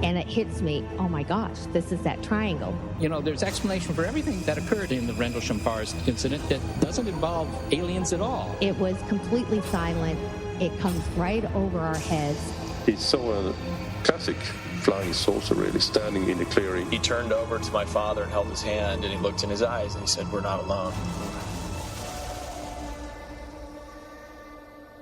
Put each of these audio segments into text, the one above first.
And it hits me, oh my gosh, this is that triangle. You know, there's explanation for everything that occurred in the Rendlesham Forest incident that doesn't involve aliens at all. It was completely silent. It comes right over our heads. He saw a classic flying saucer really standing in the clearing. He turned over to my father and held his hand, and he looked in his eyes and he said, "We're not alone."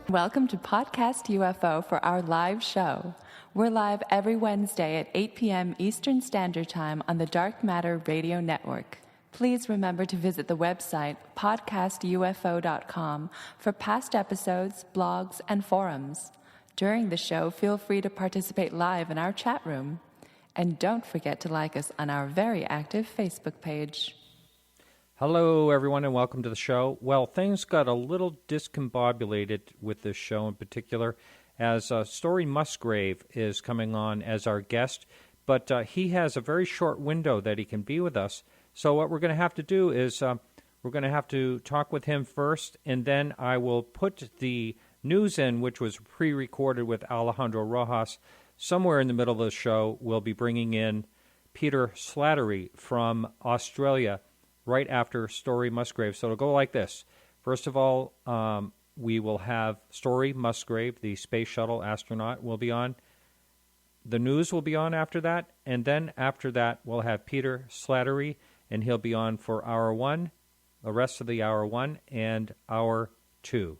Welcome to Podcast UFO for our live show. We're live every Wednesday at 8 p.m. Eastern Standard Time on the Dark Matter Radio Network. Please remember to visit the website podcastufo.com for past episodes, blogs, and forums. During the show, feel free to participate live in our chat room. And don't forget to like us on our very active Facebook page. Hello, everyone, and welcome to the show. Well, things got a little discombobulated with this show in particular, as Story Musgrave is coming on as our guest, but he has a very short window that he can be with us. So what we're going to have to do is we're going to have to talk with him first, and then I will put the news in, which was pre-recorded with Alejandro Rojas. Somewhere in the middle of the show, we'll be bringing in Peter Slattery from Australia, right after Story Musgrave. So it'll go like this. First of all, we will have Story Musgrave, the space shuttle astronaut, will be on. The news will be on after that. And then after that, we'll have Peter Slattery, and he'll be on for Hour 1, the rest of the Hour 1, and Hour 2.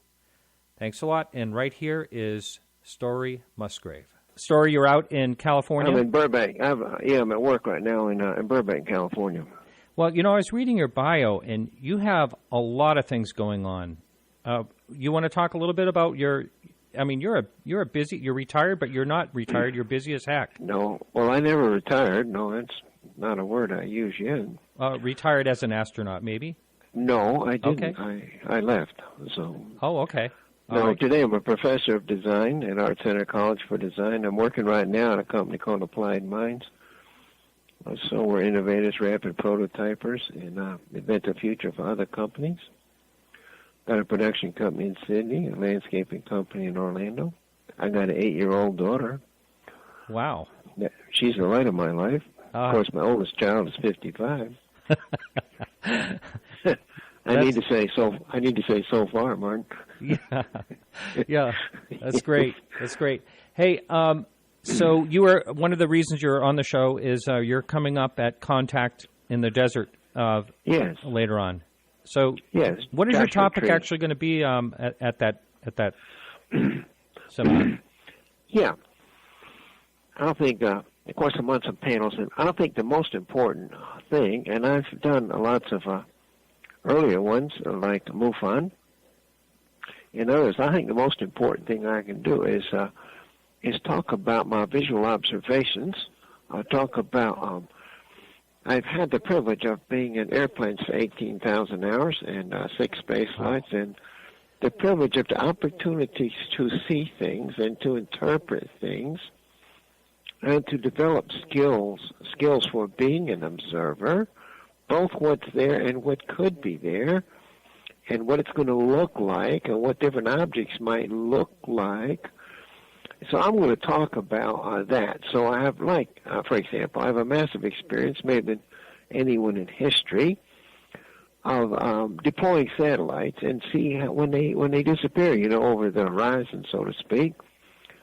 Thanks a lot. And right here is Story Musgrave. Story, you're out in California? I'm in Burbank. I'm at work right now in Burbank, California. Well, you know, I was reading your bio, and you have a lot of things going on. You want to talk a little bit about you're retired, but you're not retired. You're busy as heck. No, well, I never retired. No, that's not a word I use yet. Retired as an astronaut, maybe? No, I didn't. Okay. I left. So. Oh, okay. Today I'm a professor of design at Art Center College for Design. I'm working right now at a company called Applied Minds. So we're innovators, rapid prototypers, and invent the future for other companies. Got a production company in Sydney, a landscaping company in Orlando. I got an 8-year-old daughter. Wow. She's the light of my life. Of course, my oldest child is 55. I need to say so far, Martin. Yeah, that's great. That's great. Hey, so you were one of the reasons you're on the show is you're coming up at Contact in the Desert yes. later on. So yes, what is your topic actually going to be at that seminar? Yeah, I think of course I'm on some panels, and I think the most important thing, and I've done lots of earlier ones like MUFON and others. I think the most important thing I can do is talk about my visual observations. I'll talk about, I've had the privilege of being in airplanes for 18,000 hours and 6 space flights, and the privilege of the opportunities to see things and to interpret things and to develop skills for being an observer, both what's there and what could be there, and what it's going to look like and what different objects might look like. So I'm going to talk about that. So I have, for example, I have a massive experience, maybe than anyone in history, of deploying satellites and see how, when they disappear, over the horizon, so to speak,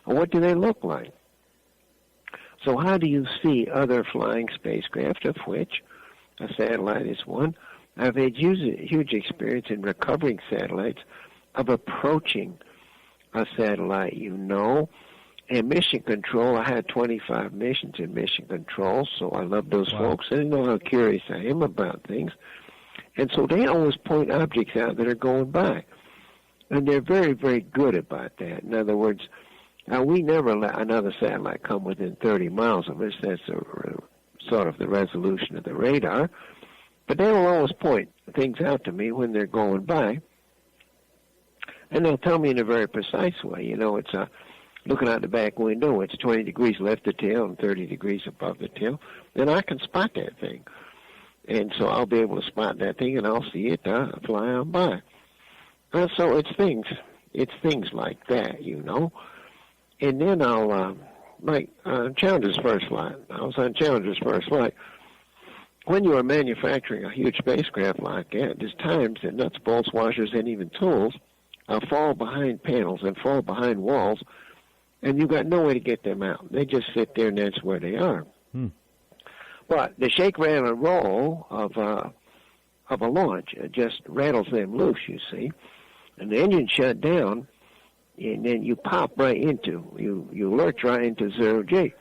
what do they look like? So how do you see other flying spacecraft, of which a satellite is one? I've had huge experience in recovering satellites, of approaching a satellite, and mission control. I had 25 missions in mission control, so I love those folks. They know how curious I am about things. And so they always point objects out that are going by. And they're very, very good about that. In other words, we never let another satellite come within 30 miles of us. That's sort of the resolution of the radar. But they will always point things out to me when they're going by. And they'll tell me in a very precise way. It's looking out the back window, it's 20 degrees left of the tail and 30 degrees above the tail. Then I can spot that thing. And so I'll be able to spot that thing, and I'll see it fly on by. So it's things like that, And then I'll like Challenger's first flight. I was on Challenger's first flight. When you are manufacturing a huge spacecraft like that, there's times that nuts, bolts, washers, and even tools fall behind panels and fall behind walls, and you've got no way to get them out. They just sit there, and that's where they are. But the shake, rattle, and roll of a launch just rattles them loose, you see. And the engine shut down, and then you pop right into, you lurch right into 0G.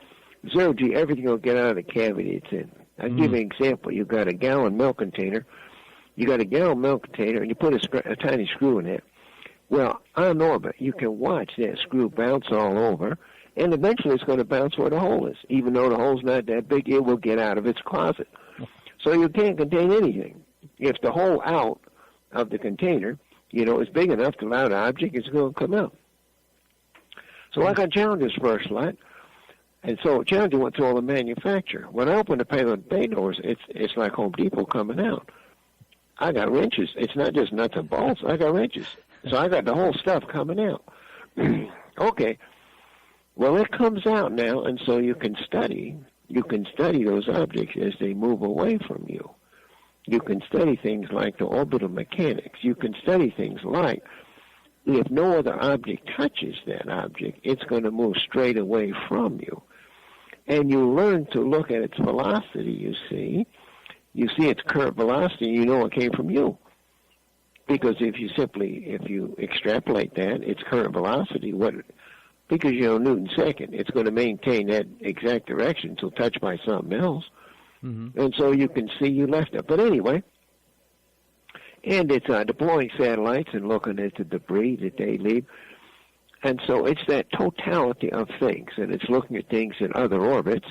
0G, everything will get out of the cavity it's in. I'll give you an example. You've got a gallon milk container. You got a gallon milk container, and you put a tiny screw in it. Well, on orbit, you can watch that screw bounce all over, and eventually it's going to bounce where the hole is. Even though the hole's not that big, it will get out of its closet. So you can't contain anything. If the hole out of the container, is big enough to allow the object, it's going to come out. So like on Challenger's first flight, and so Challenger went through all the manufacture. When I opened the payload bay doors, it's like Home Depot coming out. I got wrenches. It's not just nuts and bolts. I got wrenches. So I got the whole stuff coming out. Okay. Well, it comes out now, and so you can study those objects as they move away from you. You can study things like the orbital mechanics. You can study things like if no other object touches that object, it's going to move straight away from you. And you learn to look at its velocity, you see. You see its current velocity, you know it came from you. Because if you extrapolate that, its current velocity, because Newton's second, it's going to maintain that exact direction until touched by something else. Mm-hmm. And so you can see you left it. But anyway, and it's deploying satellites and looking at the debris that they leave. And so it's that totality of things, and it's looking at things in other orbits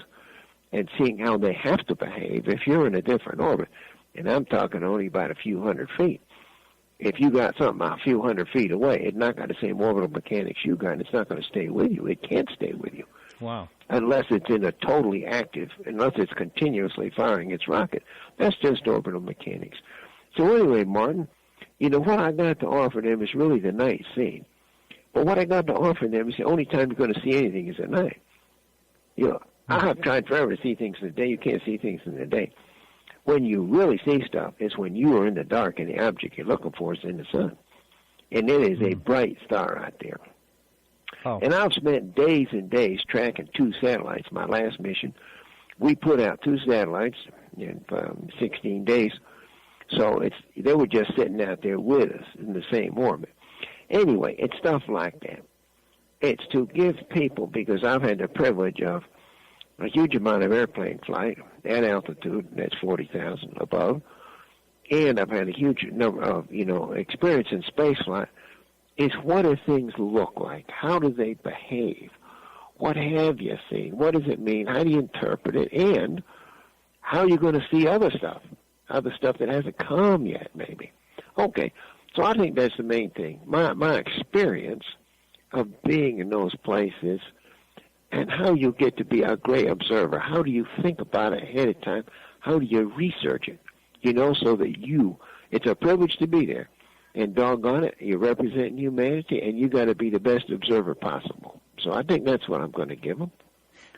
and seeing how they have to behave if you're in a different orbit. And I'm talking only about a few hundred feet. If you got something a few hundred feet away, it's not got the same orbital mechanics you got, and it's not going to stay with you. It can't stay with you. Wow. Unless it's in a totally active, unless it's continuously firing its rocket. That's just orbital mechanics. So anyway, Martin, what I got to offer them is really the night scene. But what I got to offer them is the only time you're going to see anything is at night. I have tried forever to see things in the day. You can't see things in the day. When you really see stuff is when you are in the dark and the object you're looking for is in the sun. And it is a bright star out there. Oh. And I've spent days and days tracking 2 satellites. My last mission, we put out 2 satellites in 16 days. So they were just sitting out there with us in the same orbit. Anyway, it's stuff like that. It's to give people, because I've had the privilege of a huge amount of airplane flight at altitude, that's 40,000 above, and I've had a huge number of, experience in space flight, is what do things look like? How do they behave? What have you seen? What does it mean? How do you interpret it? And how are you going to see other stuff that hasn't come yet, maybe? Okay, so I think that's the main thing. My experience of being in those places and how you get to be a great observer. How do you think about it ahead of time? How do you research it? So that it's a privilege to be there. And doggone it, you're representing humanity, and you got to be the best observer possible. So I think that's what I'm going to give them.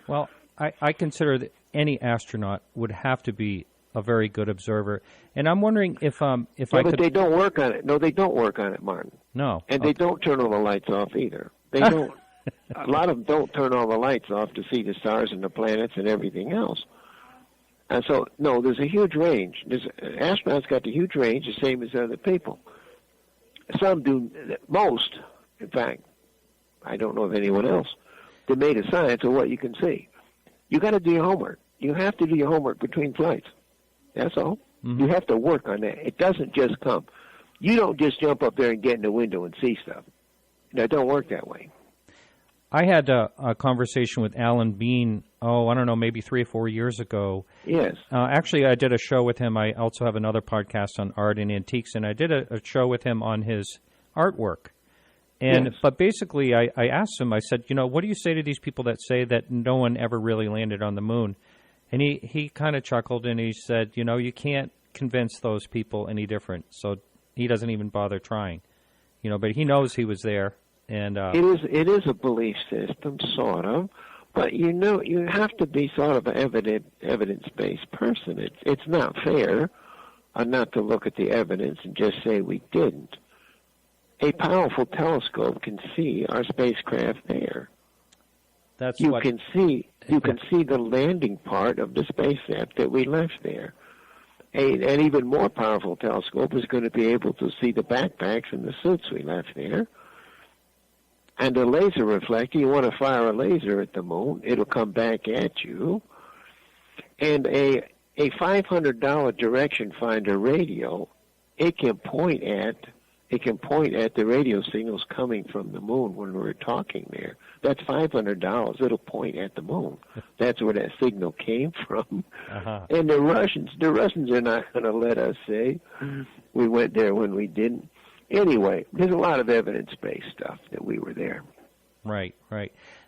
Well, I consider that any astronaut would have to be a very good observer. And I'm wondering if I could... But they don't work on it. No, they don't work on it, Martin. No. And they don't turn all the lights off either. They don't. A lot of them don't turn all the lights off to see the stars and the planets and everything else. And so, no, there's a huge range. Astronauts got the huge range, the same as other people. Some do, most, in fact, I don't know of anyone else, that made a science of what you can see. You got to do your homework. You have to do your homework between flights. That's all. Mm-hmm. You have to work on that. It doesn't just come. You don't just jump up there and get in the window and see stuff. It don't work that way. I had a conversation with Alan Bean, I don't know, maybe 3 or 4 years ago. Yes. Actually, I did a show with him. I also have another podcast on art and antiques, and I did a show with him on his artwork. And yes. But basically, I asked him, I said, what do you say to these people that say that no one ever really landed on the moon? And he kind of chuckled, and he said, you can't convince those people any different, so he doesn't even bother trying. But he knows he was there. And it is a belief system, sort of, But you have to be sort of an evidence-based person. It's not fair not to look at the evidence and just say we didn't. A powerful telescope can see our spacecraft there. You can see the landing part of the spacecraft that we left there. An even more powerful telescope is going to be able to see the backpacks and the suits we left there. And a laser reflector, you want to fire a laser at the moon, it'll come back at you. And a $500 direction finder radio, it can point at the radio signals coming from the moon when we're talking there. That's $500. It'll point at the moon. That's where that signal came from. Uh-huh. And the Russians are not going to let us say we went there when we didn't. Anyway, there's a lot of evidence-based stuff that we were there. Right.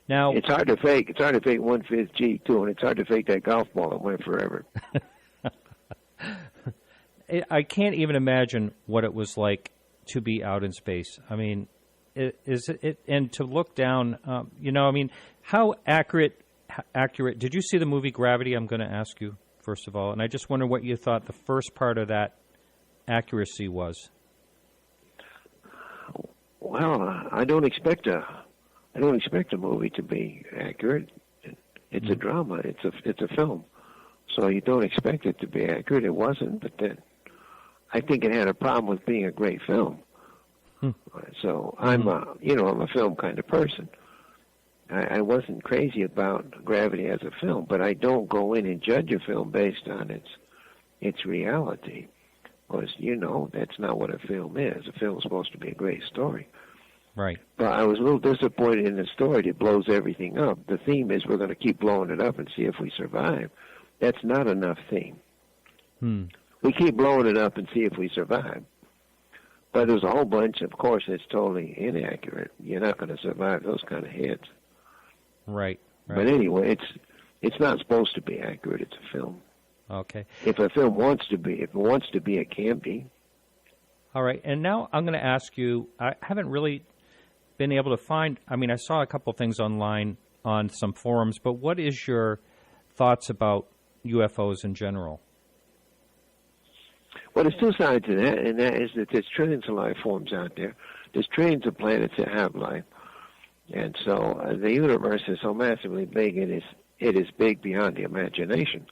Now it's hard to fake. It's hard to fake 1/5 G too, and it's hard to fake that golf ball that went forever. I can't even imagine what it was like to be out in space. I mean, and to look down. How accurate? Did you see the movie Gravity? I'm going to ask you first of all, and I just wonder what you thought the first part of that accuracy was. Well, I don't expect a movie to be accurate. It's a drama. It's a film, so you don't expect it to be accurate. It wasn't, but I think it had a problem with being a great film. So I'm a film kind of person. I wasn't crazy about Gravity as a film, but I don't go in and judge a film based on its reality. Because, that's not what a film is. A film is supposed to be a great story. Right. But I was a little disappointed in the story that blows everything up. The theme is we're going to keep blowing it up and see if we survive. That's not enough theme. We keep blowing it up and see if we survive. But there's a whole bunch, of course, that's totally inaccurate. You're not going to survive those kind of hits. Right. But anyway, it's not supposed to be accurate. It's a film. Okay. If a film wants to be, it can be. All right. And now I'm going to ask you, I haven't really been able to find, I saw a couple things online on some forums, but what is your thoughts about UFOs in general? Well, there's two sides to that, and that is that there's trillions of life forms out there. There's trillions of planets that have life. And so the universe is so massively big, it is big beyond the imagination.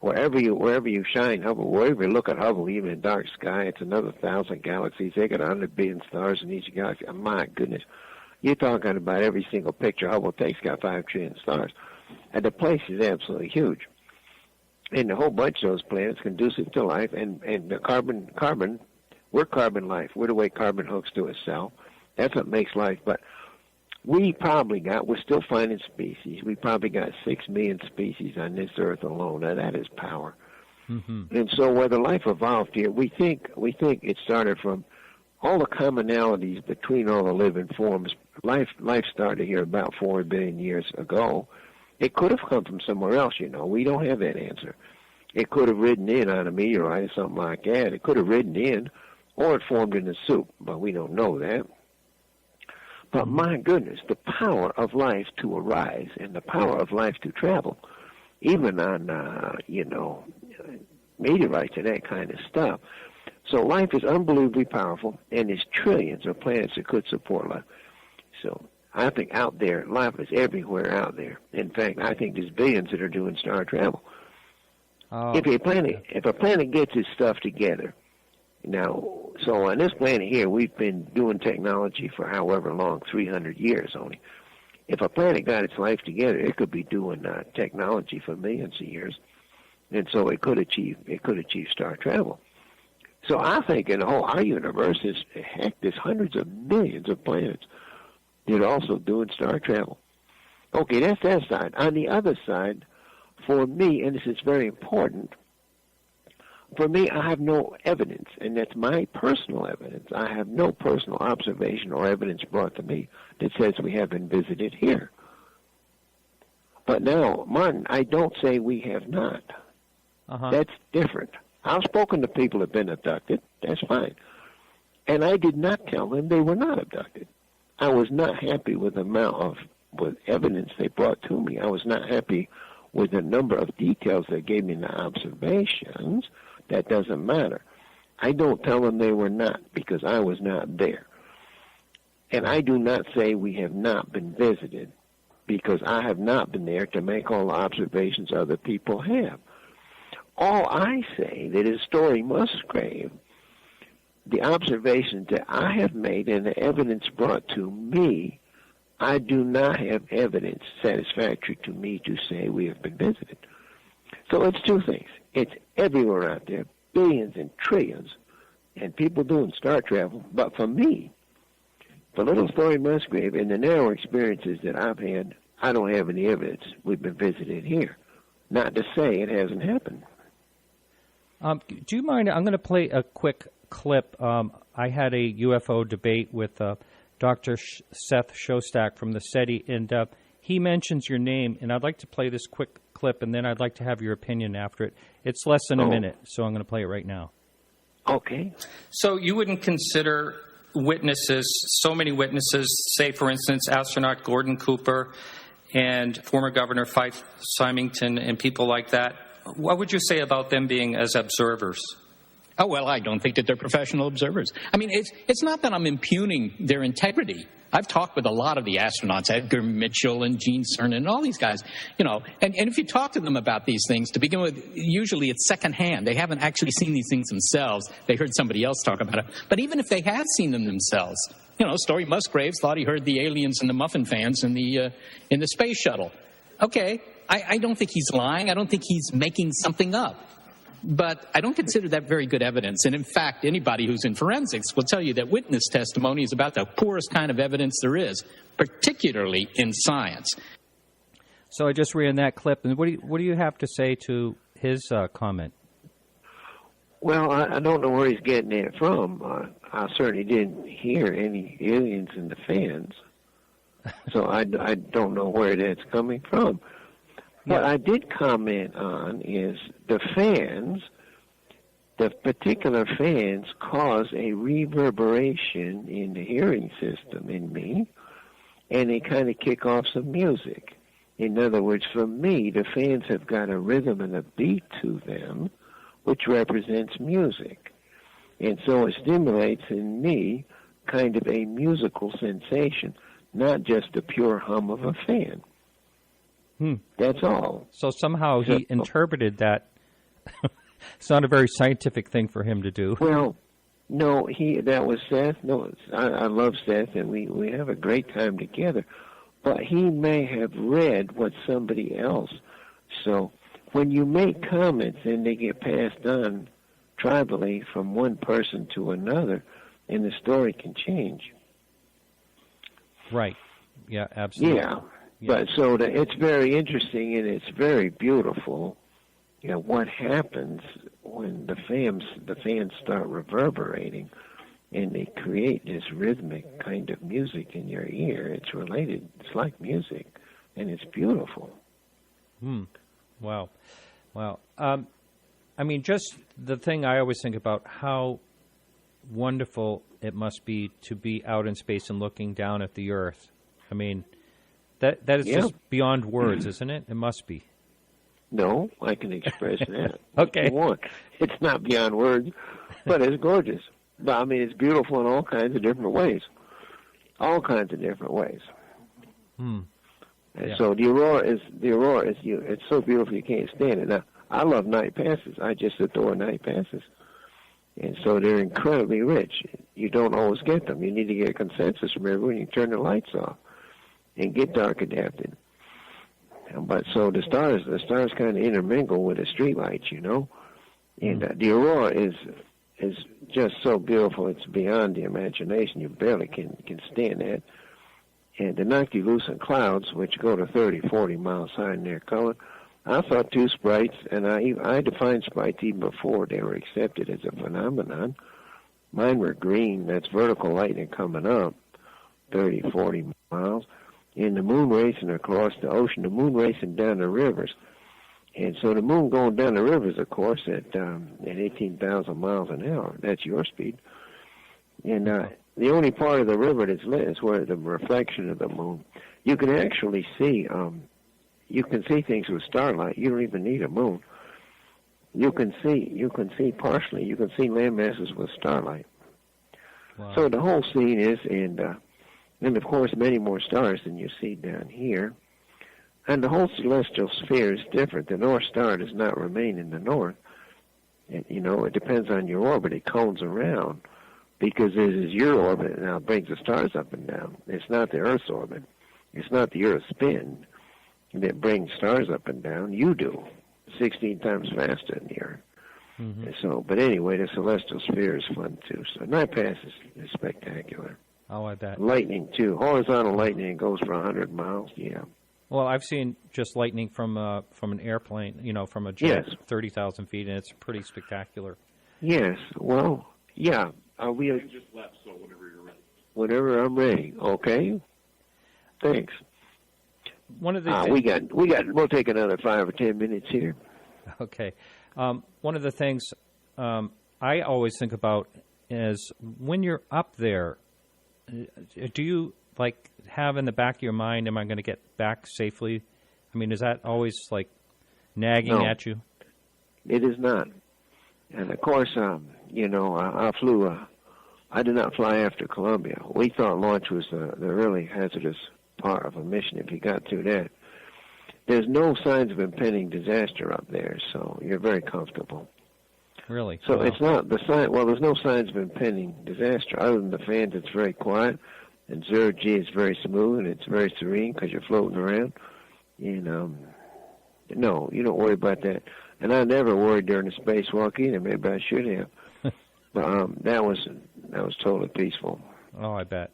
Wherever you shine Hubble, wherever you look at Hubble, even in dark sky, it's another 1,000 galaxies. They got 100 billion stars in each galaxy. Oh, my goodness. You're talking about every single picture Hubble takes got 5 trillion stars. And the place is absolutely huge. And a whole bunch of those planets conducive to life, and the carbon, we're carbon life. We're the way carbon hooks to a cell. That's what makes life. But we're still finding species. We probably got 6 million species on this earth alone. Now, that is power. Mm-hmm. And so whether life evolved here, we think it started from all the commonalities between all the living forms. Life started here about 4 billion years ago. It could have come from somewhere else, We don't have that answer. It could have ridden in on a meteorite or something like that. It could have ridden in, or it formed in the soup, but we don't know that. But my goodness, the power of life to arise and the power of life to travel, even on, meteorites and that kind of stuff. So life is unbelievably powerful, and there's trillions of planets that could support life. So I think out there, life is everywhere out there. In fact, I think there's billions that are doing star travel. Oh, if a planet gets its stuff together, now, so on this planet here, we've been doing technology for however long, 300 years only. If a planet got its life together, it could be doing technology for millions of years, and so it could achieve star travel. So I think in the whole our universe there's hundreds of millions of planets that are also doing star travel. Okay, that's that side. On the other side, for me, and this is very important, for me, I have no evidence, and that's my personal evidence. I have no personal observation or evidence brought to me that says we have been visited here. But now, Martin, I don't say we have not. Uh-huh. That's different. I've spoken to people who have been abducted. That's fine. And I did not tell them they were not abducted. I was not happy with the amount with evidence they brought to me. I was not happy with the number of details they gave me in the observations. That doesn't matter. I don't tell them they were not, because I was not there. And I do not say we have not been visited, because I have not been there to make all the observations other people have. All I say that is story Musgrave, the observations that I have made and the evidence brought to me, I do not have evidence satisfactory to me to say we have been visited. So it's two things. It's everywhere out there, billions and trillions, and people doing star travel. But for me, the little story Musgrave and the narrow experiences that I've had, I don't have any evidence we've been visited here. Not to say it hasn't happened. Do you mind? I'm going to play a quick clip. I had a UFO debate with Dr. Seth Shostak from the SETI, and he mentions your name, and I'd like to play this quick clip, and then I'd like to have your opinion after it. It's less than a minute, so I'm going to play it right now. Okay. So you wouldn't consider witnesses, so many witnesses, say, for instance, astronaut Gordon Cooper and former Governor Fife Symington and people like that, what would you say about them being as observers? Oh, well, I don't think that they're professional observers. I mean, it's not that I'm impugning their integrity. I've talked with a lot of the astronauts, Edgar Mitchell and Gene Cernan and all these guys, you know, and if you talk to them about these things, to begin with, usually it's secondhand. They haven't actually seen these things themselves. They heard somebody else talk about it. But even if they have seen them themselves, you know, Story Musgrave thought he heard the aliens and the muffin fans in the space shuttle. Okay, I don't think he's lying. I don't think he's making something up. But I don't consider that very good evidence. And in fact, anybody who's in forensics will tell you that witness testimony is about the poorest kind of evidence there is, particularly in science. So I just ran that clip. And what do you have to say to his comment? Well, I don't know where he's getting it from. I certainly didn't hear any aliens in the fans. So I don't know where that's coming from. What I did comment on is the fans, the particular fans cause a reverberation in the hearing system in me, and they kind of kick off some music. In other words, for me, the fans have got a rhythm and a beat to them, which represents music. And so it stimulates in me kind of a musical sensation, not just the pure hum of a fan. That's all. So somehow he interpreted that. It's not a very scientific thing for him to do. Well, no, that was Seth. No, I love Seth, and we have a great time together. But he may have read what somebody else. So when you make comments and they get passed on tribally from one person to another, and the story can change. Right. Yeah, absolutely. Yeah. But so it's very interesting and it's very beautiful. You know what happens when the fans start reverberating, and they create this rhythmic kind of music in your ear. It's related. It's like music, and it's beautiful. Wow. I mean, just the thing I always think about, how wonderful it must be to be out in space and looking down at the Earth. I mean, that is just beyond words, isn't it? It must be. No, I can express that. Okay. If you want. It's not beyond words, but it's gorgeous. But I mean, it's beautiful in all kinds of different ways. All kinds of different ways. And so the aurora is it's so beautiful you can't stand it. Now, I love night passes. I just adore night passes. And so they're incredibly rich. You don't always get them. You need to get a consensus from everyone. You turn the lights off and get dark adapted. But so the stars kind of intermingle with the streetlights, you know. And the aurora is just so beautiful. It's beyond the imagination. You barely can stand that. And the noctilucent clouds, which go to 30, 40 miles high in their color, I thought two sprites, and I defined sprites even before they were accepted as a phenomenon. Mine were green. That's vertical lightning coming up, 30, 40 miles. And the moon racing across the ocean, the moon racing down the rivers. And so the moon going down the rivers, of course, at 18,000 miles an hour. That's your speed. And the only part of the river that's lit is where the reflection of the moon. You can actually see. You can see things with starlight. You don't even need a moon. You can see partially. You can see land masses with starlight. Wow. So the whole scene is, and of course many more stars than you see down here. And the whole celestial sphere is different. The North Star does not remain in the north. And, it depends on your orbit. It cones around because it is your orbit now brings the stars up and down. It's not the Earth's orbit. It's not the Earth's spin that brings stars up and down. You do, 16 times faster than the Earth. Mm-hmm. So, but anyway, the celestial sphere is fun too. So night pass is spectacular. Oh, I bet. Lightning too. Horizontal lightning goes for 100 miles. Yeah. Well, I've seen just lightning from an airplane, from a jet, 30,000 feet, and it's pretty spectacular. Yes. Well, yeah. We just left, so whenever you're ready. Whenever I'm ready. Okay. Thanks. One of the we'll take another 5 or 10 minutes here. Okay. One of the things I always think about is when you're up there, do you have in the back of your mind, am I going to get back safely? I mean, is that always nagging at you? It is not. And of course, I flew. I did not fly after Columbia. We thought launch was the really hazardous part of a mission if you got through that. There's no signs of impending disaster up there, so you're very comfortable. Really? So it's not the sign. Well, there's no signs of impending disaster other than the fans. It's very quiet, and zero G is very smooth and it's very serene because you're floating around. And no, you don't worry about that. And I never worried during the spacewalk either. Maybe I should have, but that was totally peaceful. Oh, I bet.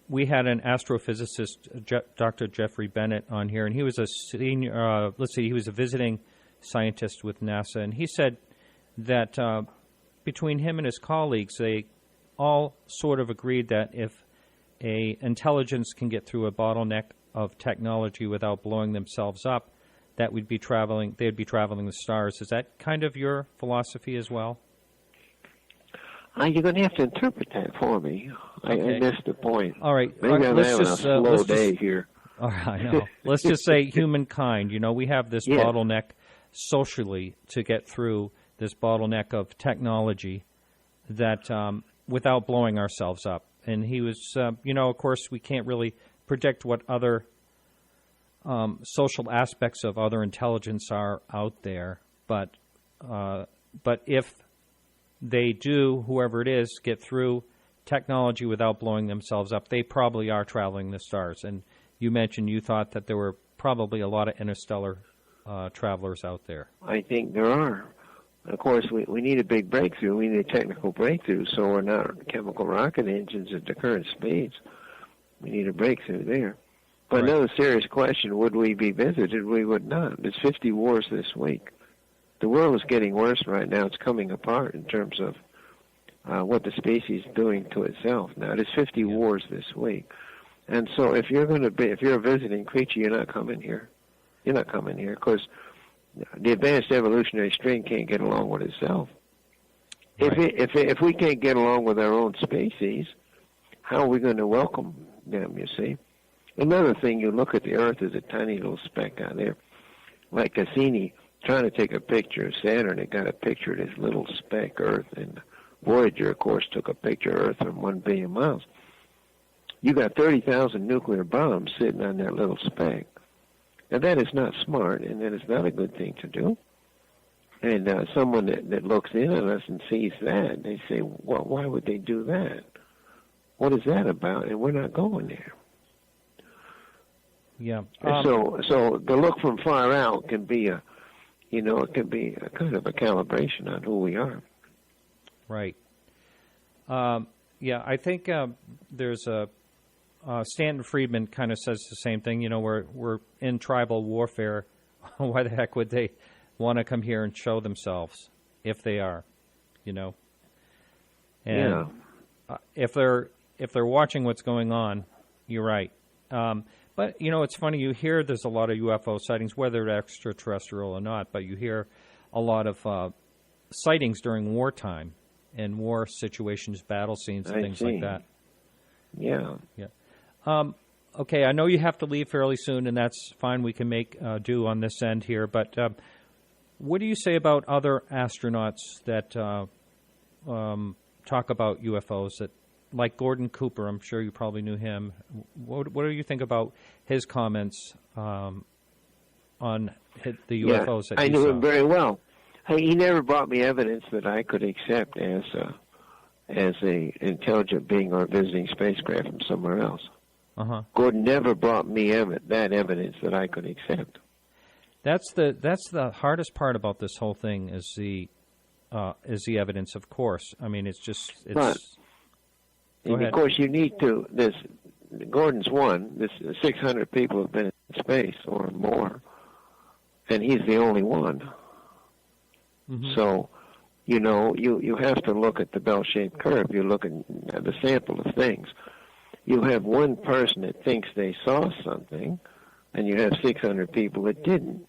We had an astrophysicist, Dr. Jeffrey Bennett, on here, and he was a senior. He was a visiting scientist with NASA, and he said that between him and his colleagues, they all sort of agreed that if a intelligence can get through a bottleneck of technology without blowing themselves up, that they'd be traveling the stars. Is that kind of your philosophy as well? You're going to have to interpret that for me. Okay. I missed the point. All right. Maybe I'm having a slow day here. All right, I know. Let's just say humankind. We have this bottleneck socially to get through this bottleneck of technology that without blowing ourselves up. And he was, of course, we can't really predict what other social aspects of other intelligence are out there. But if they do, whoever it is, get through technology without blowing themselves up, they probably are traveling the stars. And you mentioned you thought that there were probably a lot of interstellar travelers out there. I think there are. Of course, we need a big breakthrough. We need a technical breakthrough, so we're not chemical rocket engines at the current speeds. We need a breakthrough there. But right. Another serious question, would we be visited? We would not. There's 50 wars this week. The world is getting worse right now. It's coming apart in terms of what the species is doing to itself. Now, there's 50 wars this week. And so if you're a visiting creature, you're not coming here. You're not coming here because the advanced evolutionary string can't get along with itself. Right. If we can't get along with our own species, how are we going to welcome them, you see? Another thing, you look at the Earth as a tiny little speck out there. Like Cassini trying to take a picture of Saturn, it got a picture of this little speck, Earth, and Voyager, of course, took a picture of Earth from 1 billion miles. You got 30,000 nuclear bombs sitting on that little speck. Now, that is not smart, and that is not a good thing to do. And someone that looks in on us and sees that, they say, well, why would they do that? What is that about? And we're not going there. Yeah. So the look from far out can be it can be a kind of a calibration on who we are. Right. I think there's a Stanton Friedman kind of says the same thing. We're in tribal warfare. Why the heck would they want to come here and show themselves if they are? And if they're watching what's going on, you're right. But, it's funny, you hear there's a lot of UFO sightings, whether they're extraterrestrial or not, but you hear a lot of sightings during wartime and war situations, battle scenes, and things like that. Yeah. Yeah. okay, I know you have to leave fairly soon, and that's fine. We can make do on this end here. But what do you say about other astronauts that talk about UFOs, that, like Gordon Cooper? I'm sure you probably knew him. What do you think about his comments on the UFOs that I he knew saw? him very well. He never brought me evidence that I could accept as a intelligent being or visiting spacecraft from somewhere else. Uh-huh. Gordon never brought me that evidence that I could accept. That's the hardest part about this whole thing is the evidence, of course. I mean, it's But, go ahead. of course, you need to. Gordon's one. 600 people have been in space or more, and he's the only one. Mm-hmm. So, you have to look at the bell-shaped curve. You look at the sample of things. You have one person that thinks they saw something, and you have 600 people that didn't.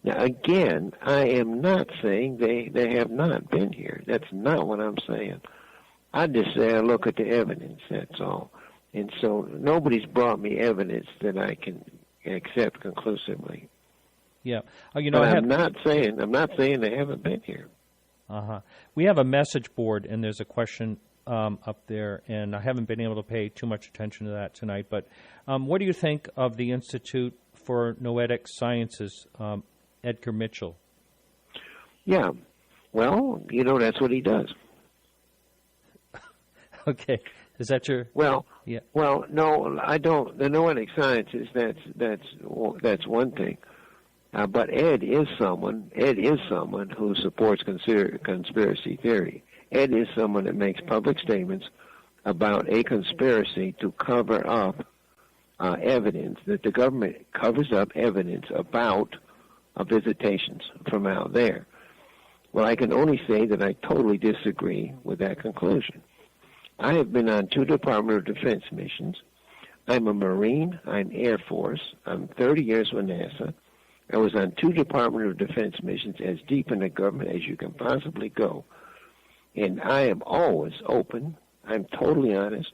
Now, again, I am not saying they have not been here. That's not what I'm saying. I just say I look at the evidence, that's all. And so nobody's brought me evidence that I can accept conclusively. Yeah. But I'm not saying they haven't been here. Uh-huh. We have a message board, and there's a question up there, and I haven't been able to pay too much attention to that tonight. But what do you think of the Institute for Noetic Sciences, Edgar Mitchell? Yeah. Well, that's what he does. Okay. Is that your... Well, yeah. Well, no, I don't. The noetic sciences, that's one thing. But Ed is someone who supports conspiracy theory. Ed is someone that makes public statements about a conspiracy to cover up evidence, that the government covers up evidence about visitations from out there. Well, I can only say that I totally disagree with that conclusion. I have been on 2 Department of Defense missions. I'm a Marine. I'm Air Force. I'm 30 years with NASA. I was on 2 Department of Defense missions, as deep in the government as you can possibly go. And I am always open. I'm totally honest.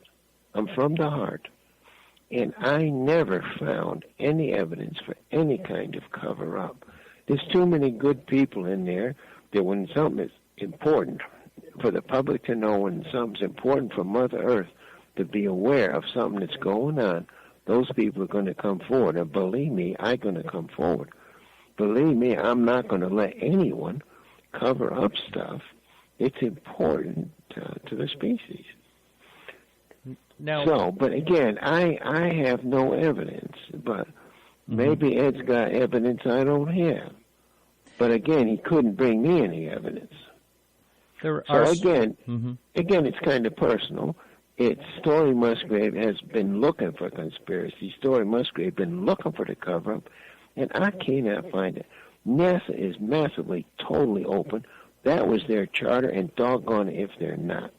I'm from the heart. And I never found any evidence for any kind of cover-up. There's too many good people in there that when something is important for the public to know, when something's important for Mother Earth to be aware of something that's going on, those people are going to come forward. And believe me, I'm going to come forward. Believe me, I'm not going to let anyone cover up stuff. It's important to the species. Now, but again, I have no evidence, but maybe Ed's got evidence I don't have. But again, he couldn't bring me any evidence. Again, it's kind of personal. Story Musgrave has been looking for conspiracy. Story Musgrave been looking for the cover-up, and I cannot find it. NASA is massively, totally open. That was their charter, and doggone it if they're not.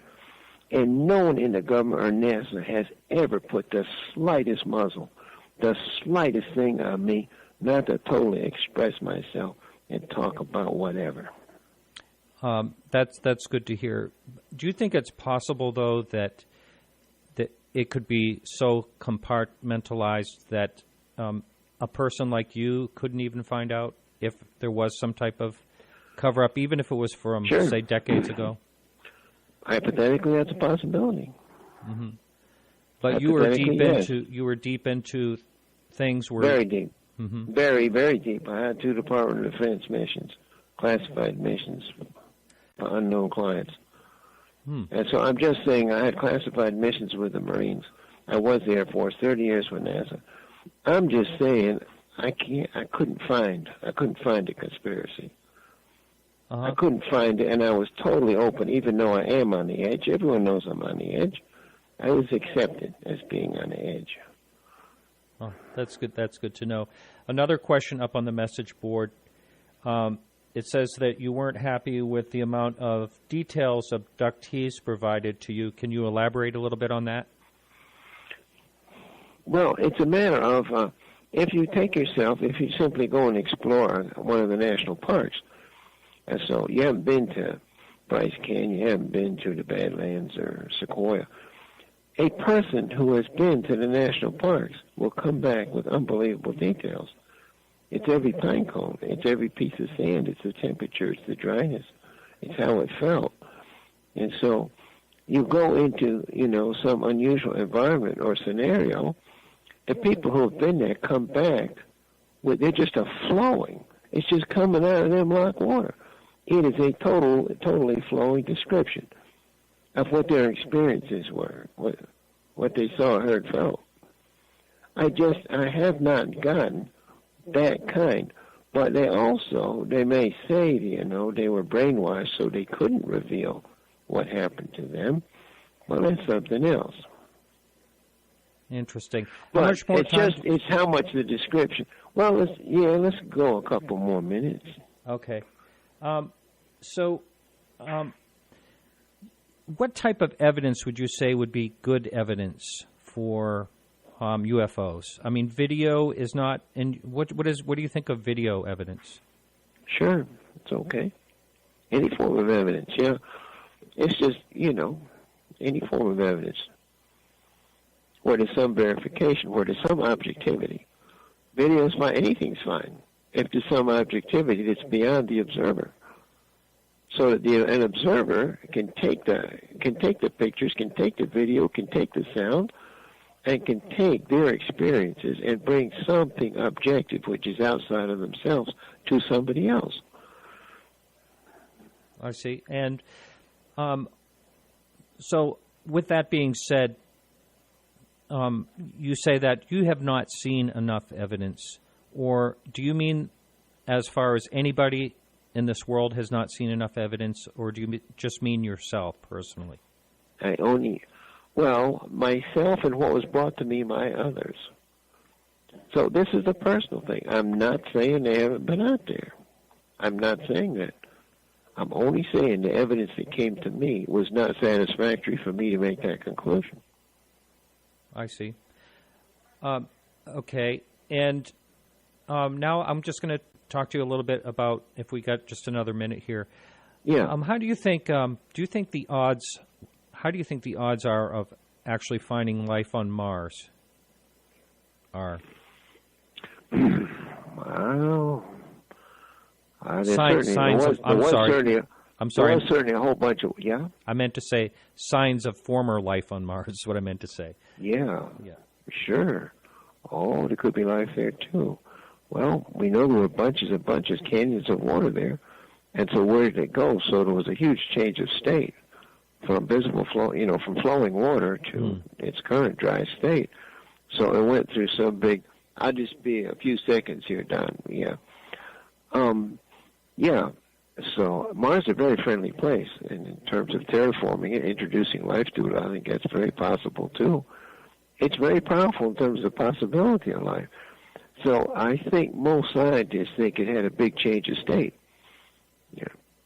And no one in the government or NASA has ever put the slightest muzzle, the slightest thing on me, not to totally express myself and talk about whatever. That's good to hear. Do you think it's possible, though, that it could be so compartmentalized that a person like you couldn't even find out if there was some type of cover-up, even if it was from, say, decades ago? Hypothetically, that's a possibility. Mm-hmm. But you were deep into things where... Very deep. Mm-hmm. Very, very deep. I had 2 Department of Defense missions, classified missions, unknown clients. And so I'm just saying I had classified missions with the Marines. I was the Air Force, 30 years with NASA. I'm just saying I couldn't find a conspiracy. I couldn't find it, and I was totally open, even though I am on the edge. Everyone knows I'm on the edge. I was accepted as being on the edge. Oh, that's good. That's good to know. Another question up on the message board. It says that you weren't happy with the amount of details abductees provided to you. Can you elaborate a little bit on that? Well, it's a matter of if you simply go and explore one of the national parks, and so you haven't been to Bryce Canyon, you haven't been to the Badlands or Sequoia, a person who has been to the national parks will come back with unbelievable details. It's every pine cone. It's every piece of sand. It's the temperature. It's the dryness. It's how it felt. And so you go into, some unusual environment or scenario, the people who have been there come back with, they're just flowing. It's just coming out of them like water. It is a totally flowing description of what their experiences were, what they saw, heard, felt. I have not gotten that kind. But they may say, they were brainwashed so they couldn't reveal what happened to them. Well, that's something else. Interesting. But how much more time? It's how much the description. Well, let's go a couple more minutes. Okay. What type of evidence would you say would be good evidence for UFOs? I mean, video is not. And what do you think of video evidence? Sure, it's okay. Any form of evidence, yeah. It's just any form of evidence where there's some verification, where there's some objectivity. Video's fine. Anything's fine if there's some objectivity that's beyond the observer. So that an observer can take the pictures, can take the video, can take the sound, and can take their experiences and bring something objective, which is outside of themselves, to somebody else. I see. And so with that being said, you say that you have not seen enough evidence, or do you mean as far as anybody in this world has not seen enough evidence, or do you just mean yourself personally? Myself and what was brought to me by others. So this is a personal thing. I'm not saying they haven't been out there. I'm not saying that. I'm only saying the evidence that came to me was not satisfactory for me to make that conclusion. I see. Okay. And now I'm just going to talk to you a little bit about, if we got just another minute here. Yeah. How do you think? Do you think the odds? How do you think the odds are of actually finding life on Mars? Well, signs of. I'm sorry. There was certainly a whole bunch of. Yeah. I meant to say signs of former life on Mars. Is what I meant to say. Yeah. Sure. Oh, there could be life there too. Well, we know there were bunches, canyons of water there. And so where did it go? So there was a huge change of state from visible flow, from flowing water to its current dry state. So it went through some big, I'll just be a few seconds here, Don. Yeah. So Mars is a very friendly place. And in terms of terraforming it, introducing life to it, I think that's very possible too. It's very powerful in terms of the possibility of life. So I think most scientists think it had a big change of state.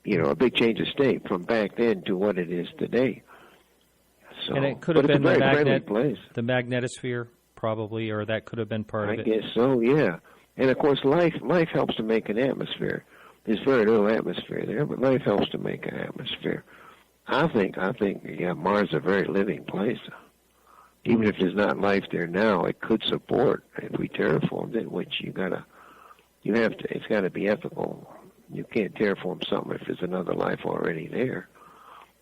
A big change of state from back then to what it is today. So, and it could have been the magnetosphere, probably, or that could have been part of it. I guess so, yeah. And of course, life helps to make an atmosphere. There's very little atmosphere there, but life helps to make an atmosphere. I think, Mars is a very living place. Even if there's not life there now, it could support if we terraformed it, which it's got to be ethical. You can't terraform something if there's another life already there.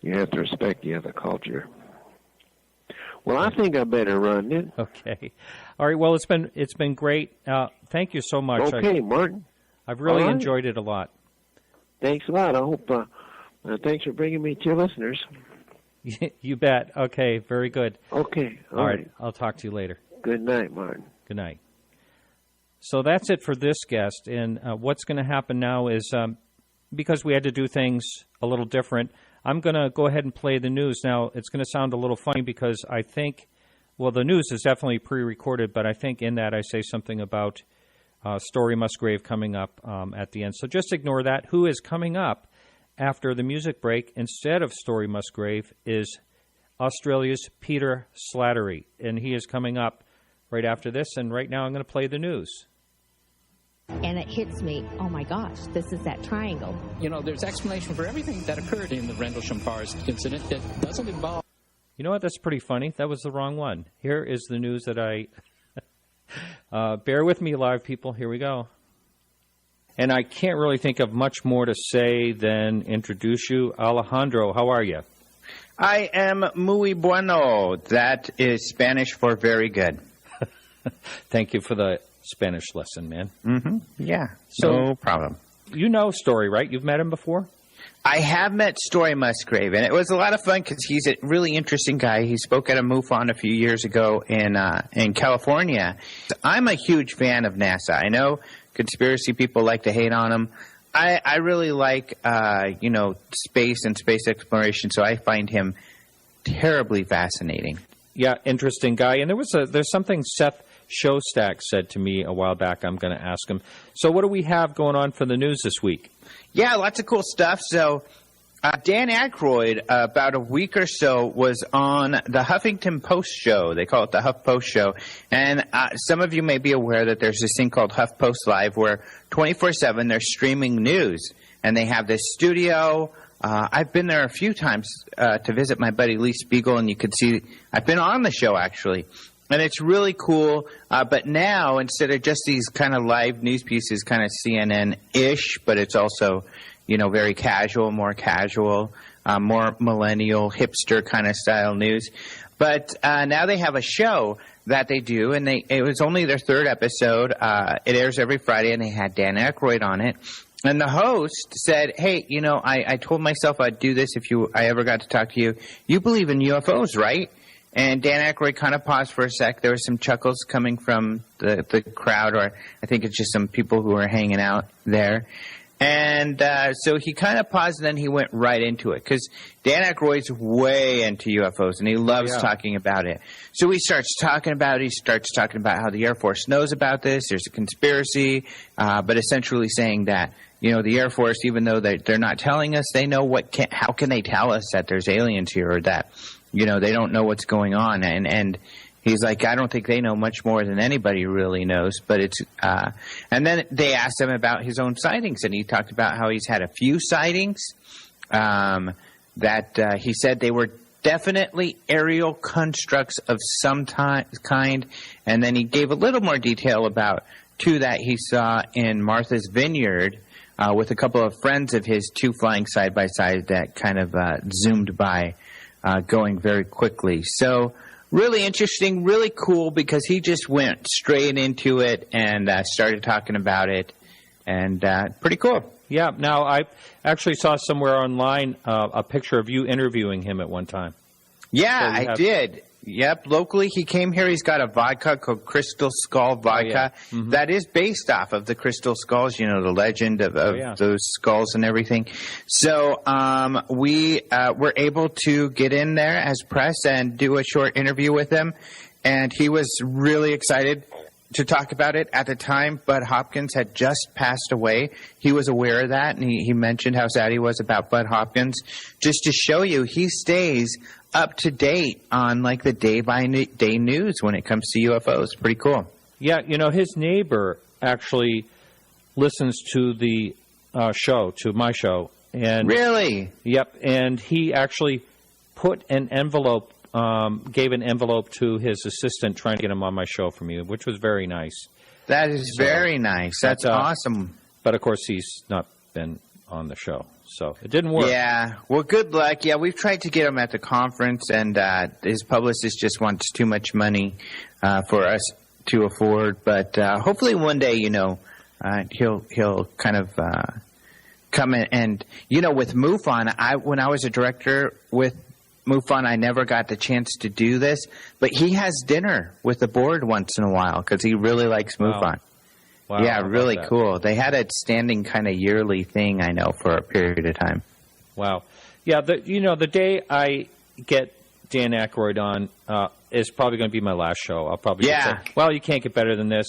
You have to respect the other culture. Well, I think I better run then. Okay. All right. Well, it's been great. Thank you so much. Okay, Martin. I've really enjoyed it a lot. Thanks a lot. I hope. Thanks for bringing me to your listeners. You bet. Okay. Very good. Okay. All right. I'll talk to you later. Good night, Martin. Good night. So that's it for this guest. And what's going to happen now is, because we had to do things a little different, I'm going to go ahead and play the news. Now, it's going to sound a little funny because I think, the news is definitely pre-recorded, but I think in that I say something about Story Musgrave coming up at the end. So just ignore that. Who is coming up after the music break instead of Story Musgrave is Australia's Peter Slattery. And he is coming up right after this. And right now I'm going to play the news. And it hits me, oh my gosh, this is that triangle. There's explanation for everything that occurred in the Rendlesham Forest incident that doesn't involve... You know what? That's pretty funny. That was the wrong one. Here is the news that I... bear with me, live people. Here we go. And I can't really think of much more to say than introduce you. Alejandro, how are you? I am muy bueno. That is Spanish for very good. Thank you for the Spanish lesson, man. Mm-hmm. Yeah, so, no problem. You know Story, right? You've met him before? I have met Story Musgrave, and it was a lot of fun because he's a really interesting guy. He spoke at a MUFON a few years ago in California. I'm a huge fan of NASA. I know conspiracy people like to hate on him. I really like, space and space exploration, so I find him terribly fascinating. Yeah, interesting guy. And there's something Seth Showstack said to me a while back. I'm going to ask him. So what do we have going on for the news this week? Yeah, lots of cool stuff. So Dan Aykroyd, about a week or so, was on the Huffington Post show. They call it the Huff Post show. And some of you may be aware that there's this thing called Huff Post Live where 24/7 they're streaming news. And they have this studio. I've been there a few times to visit my buddy Lee Spiegel, and you could see I've been on the show, actually. And it's really cool. But now, instead of just these kind of live news pieces, kind of CNN-ish, but it's also, very casual, more millennial, hipster kind of style news. But now they have a show that they do, and it was only their third episode. It airs every Friday, and they had Dan Aykroyd on it. And the host said, hey, I told myself I'd do this if I ever got to talk to you. You believe in UFOs, right? And Dan Aykroyd kind of paused for a sec. There were some chuckles coming from the crowd, or I think it's just some people who were hanging out there. And so he kind of paused, and then he went right into it. Because Dan Aykroyd's way into UFOs, and he loves talking about it. So he starts talking about it. He starts talking about how the Air Force knows about this. There's a conspiracy, but essentially saying that, the Air Force, even though they're not telling us, they know how can they tell us that there's aliens here, or that, they don't know what's going on. And he's like, I don't think they know much more than anybody really knows. But it's and then they asked him about his own sightings, and he talked about how he's had a few sightings that he said they were definitely aerial constructs of some kind. And then he gave a little more detail about two that he saw in Martha's Vineyard with a couple of friends of his, two flying side by side that kind of zoomed by, going very quickly. So really interesting, really cool, because he just went straight into it and started talking about it, and pretty cool. Yeah. Now, I actually saw somewhere online a picture of you interviewing him at one time. Yeah, I did. Yep, locally he came here. He's got a vodka called Crystal Skull Vodka that is based off of the Crystal Skulls, the legend of those skulls and everything. So we were able to get in there as press and do a short interview with him, and he was really excited to talk about it. At the time, Bud Hopkins had just passed away. He was aware of that, and he mentioned how sad he was about Bud Hopkins. Just to show you, he stays up to date on the day-by-day news when it comes to UFOs. Pretty cool. Yeah, his neighbor actually listens to the show, to my show. And really? Yep, and he actually put an envelope, gave an envelope to his assistant trying to get him on my show from you, which was very nice. That is very nice. That's awesome. But, of course, he's not been on the show, so it didn't work. Yeah, well, good luck. Yeah, we've tried to get him at the conference, and his publicist just wants too much money for us to afford. But hopefully one day, he'll kind of come in. And, with MUFON, when I was a director with MUFON, I never got the chance to do this. But he has dinner with the board once in a while because he really likes MUFON. Wow, yeah, really cool. They had a standing kind of yearly thing, I know, for a period of time. Wow. Yeah, the day I get Dan Aykroyd on is probably going to be my last show. I'll probably say, well, you can't get better than this.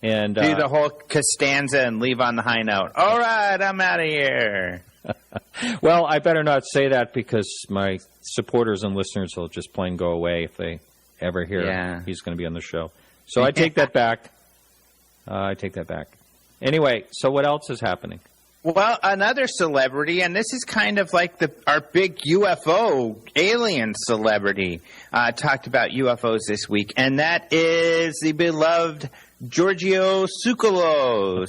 And do the whole Costanza and leave on the high note. All right, I'm out of here. Well, I better not say that because my supporters and listeners will just plain go away if they ever hear he's going to be on the show. So I take that back. I take that back. Anyway, so what else is happening? Well, another celebrity, and this is kind of like our big UFO alien celebrity, talked about UFOs this week, and that is the beloved Giorgio Tsoukalos.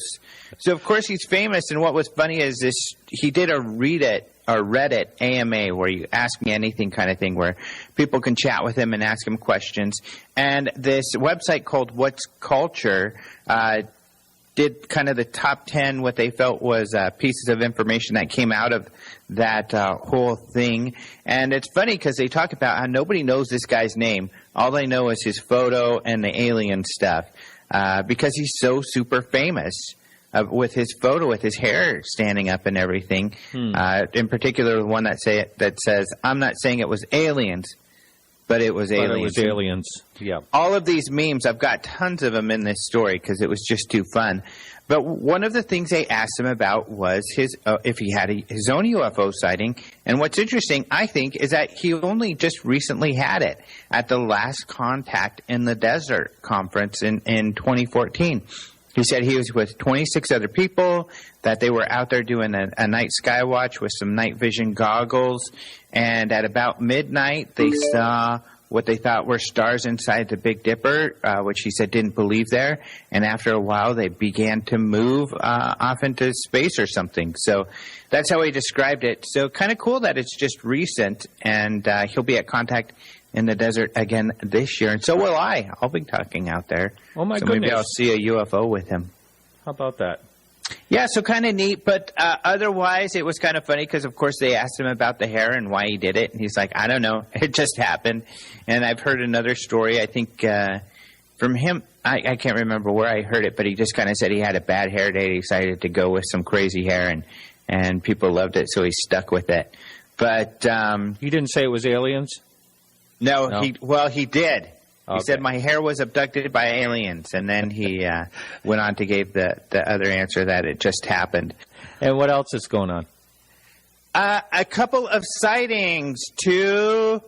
So, of course, he's famous, and what was funny is he did a Reddit AMA, where you ask me anything kind of thing, where people can chat with him and ask him questions. And this website called What's Culture did kind of the top 10 what they felt was pieces of information that came out of that whole thing. And it's funny because they talk about how nobody knows this guy's name. All they know is his photo and the alien stuff because he's so super famous. With his photo, with his hair standing up and everything. In particular, the one that says, "I'm not saying it was aliens, but it was aliens." It was aliens, yeah. All of these memes, I've got tons of them in this story because it was just too fun. But one of the things they asked him about was if he had his own UFO sighting. And what's interesting, I think, is that he only just recently had it at the Last Contact in the Desert conference in 2014. He said he was with 26 other people, that they were out there doing a night sky watch with some night vision goggles, and at about midnight they saw what they thought were stars inside the Big Dipper, which he said didn't believe there, and after a while they began to move off into space or something. So that's how he described it. So kind of cool that it's just recent, and he'll be at Contact in the Desert again this year, and so will I. I'll be talking out there. Oh, my so goodness. Maybe I'll see a UFO with him. How about that? Yeah, so kind of neat, but otherwise it was kind of funny because, of course, they asked him about the hair and why he did it, and he's like, I don't know, it just happened. And I've heard another story, I think, from him. I can't remember where I heard it, but he just kind of said he had a bad hair day. He decided to go with some crazy hair, and people loved it, so he stuck with it. But he didn't say it was aliens? No. He did. Okay. He said my hair was abducted by aliens, and then he went on to give the other answer that it just happened. And what else is going on? A couple of sightings to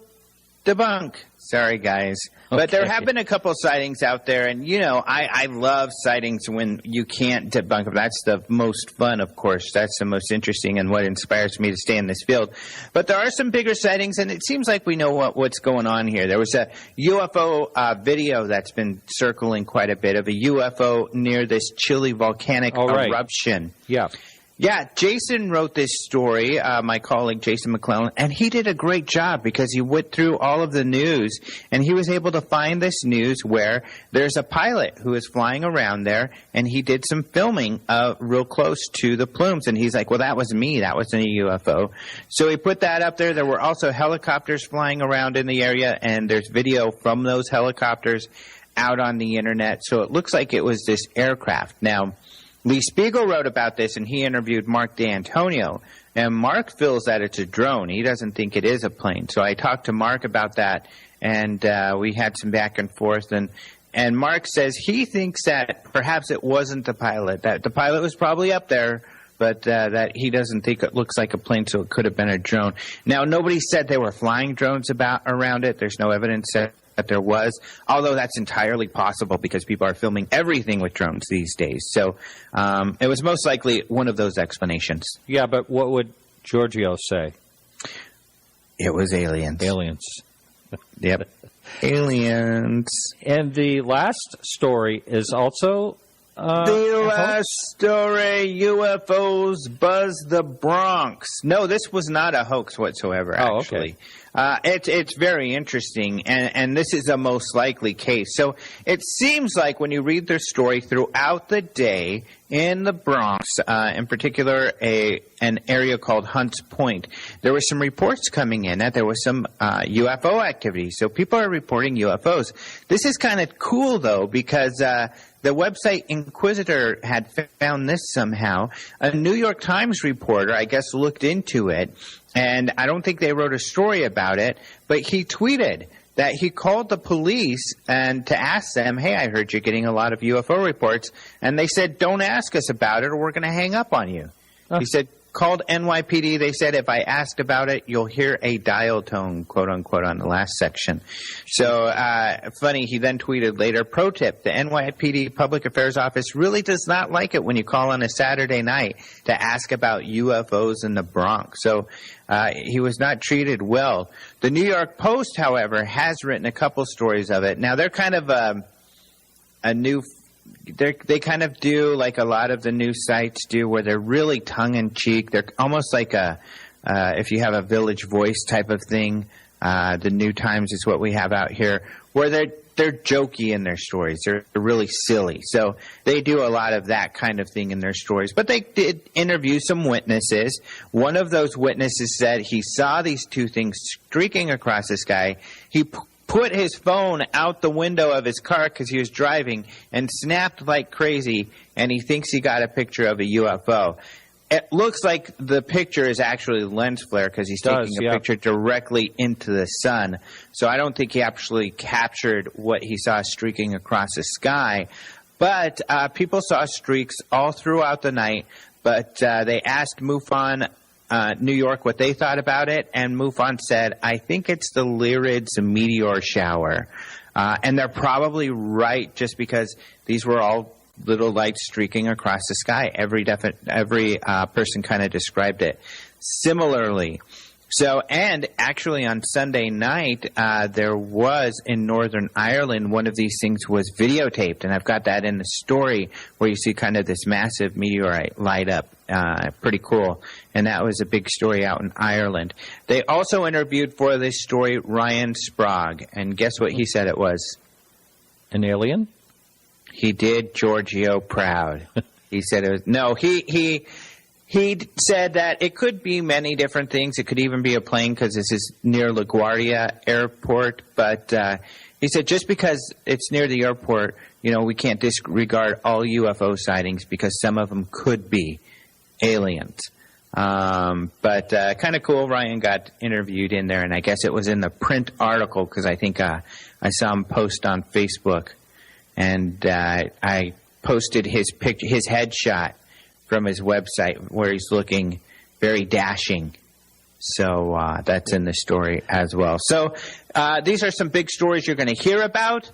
debunk. Sorry, guys. But there have been a couple of sightings out there, and, I love sightings when you can't debunk them. That's the most fun, of course. That's the most interesting and what inspires me to stay in this field. But there are some bigger sightings, and it seems like we know what's going on here. There was a UFO video that's been circling quite a bit of a UFO near this Chile volcanic eruption. Yeah. Yeah, Jason wrote this story, my colleague Jason McClellan, and he did a great job because he went through all of the news, and he was able to find this news where there's a pilot who is flying around there, and he did some filming real close to the plumes, and he's like, well, that was me. That wasn't a UFO. So he put that up there. There were also helicopters flying around in the area, and there's video from those helicopters out on the internet. So it looks like it was this aircraft. Now, Lee Spiegel wrote about this, and he interviewed Mark D'Antonio. And Mark feels that it's a drone. He doesn't think it is a plane. So I talked to Mark about that, and we had some back and forth. And Mark says he thinks that perhaps it wasn't the pilot, that the pilot was probably up there, but that he doesn't think it looks like a plane, so it could have been a drone. Now, nobody said they were flying drones around it. There's no evidence that there was, although that's entirely possible because people are filming everything with drones these days. So it was most likely one of those explanations. Yeah, but what would Giorgio say? It was aliens. Aliens. Yep. Aliens. And the last story is also... the last story, UFOs buzz the Bronx. No, this was not a hoax whatsoever, actually. It's very interesting, and this is a most likely case. So it seems like when you read their story throughout the day in the Bronx, in particular an area called Hunts Point, there were some reports coming in that there was some UFO activity. So people are reporting UFOs. This is kind of cool, though, because the website Inquisitor had found this somehow. A New York Times reporter, I guess, looked into it, and I don't think they wrote a story about it, but he tweeted that he called the police and to ask them, hey, I heard you're getting a lot of UFO reports, and they said, don't ask us about it or we're going to hang up on you. He said, called NYPD. They said if I asked about it, you'll hear a dial tone, quote unquote, on the last section. So funny, he then tweeted later, pro tip, the NYPD Public Affairs Office really does not like it when you call on a Saturday night to ask about UFOs in the Bronx. So he was not treated well. The New York Post, however, has written a couple stories of it. Now, they're kind of a new... They kind of do like a lot of the news sites do, where they're really tongue-in-cheek. They're almost like if you have a Village Voice type of thing. The New Times is what we have out here, where they're jokey in their stories. They're really silly. So they do a lot of that kind of thing in their stories. But they did interview some witnesses. One of those witnesses said he saw these two things streaking across the sky. He put his phone out the window of his car because he was driving and snapped like crazy, and he thinks he got a picture of a UFO. It looks like the picture is actually lens flare because he's taking a picture directly into the sun. So I don't think he actually captured what he saw streaking across the sky. But people saw streaks all throughout the night, but they asked MUFON New York what they thought about it, and MUFON said, I think it's the Lyrids meteor shower. And they're probably right, just because these were all little lights streaking across the sky. Every person kind of described it similarly. So, and actually on Sunday night, there was in Northern Ireland, one of these things was videotaped, and I've got that in the story where you see kind of this massive meteorite light up. Pretty cool. And that was a big story out in Ireland. They also interviewed for this story Ryan Sprague, and guess what he said it was? An alien? He did Giorgio proud. He said it was, no, he said that it could be many different things. It could even be a plane because this is near LaGuardia Airport. But he said just because it's near the airport, we can't disregard all UFO sightings because some of them could be aliens. But kind of cool. Ryan got interviewed in there, and I guess it was in the print article because I think I saw him post on Facebook. And I posted his headshot from his website where he's looking very dashing. So that's in the story as well. So these are some big stories you're going to hear about.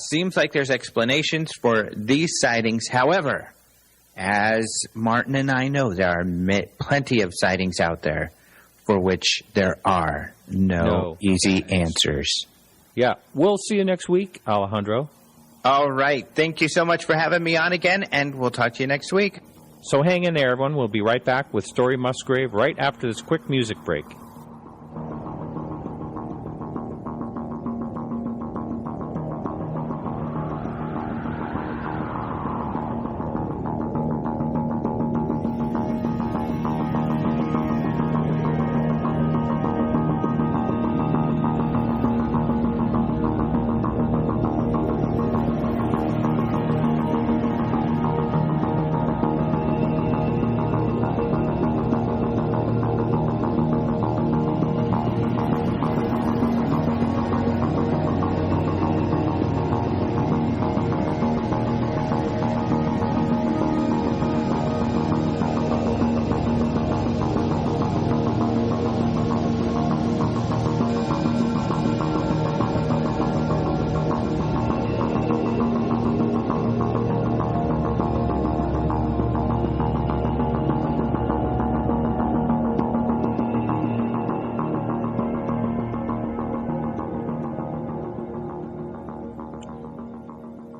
Seems like there's explanations for these sightings. However, as Martin and I know, there are plenty of sightings out there for which there are no easy answers. Yeah. We'll see you next week, Alejandro. All right. Thank you so much for having me on again, and we'll talk to you next week. So hang in there, everyone. We'll be right back with Story Musgrave right after this quick music break.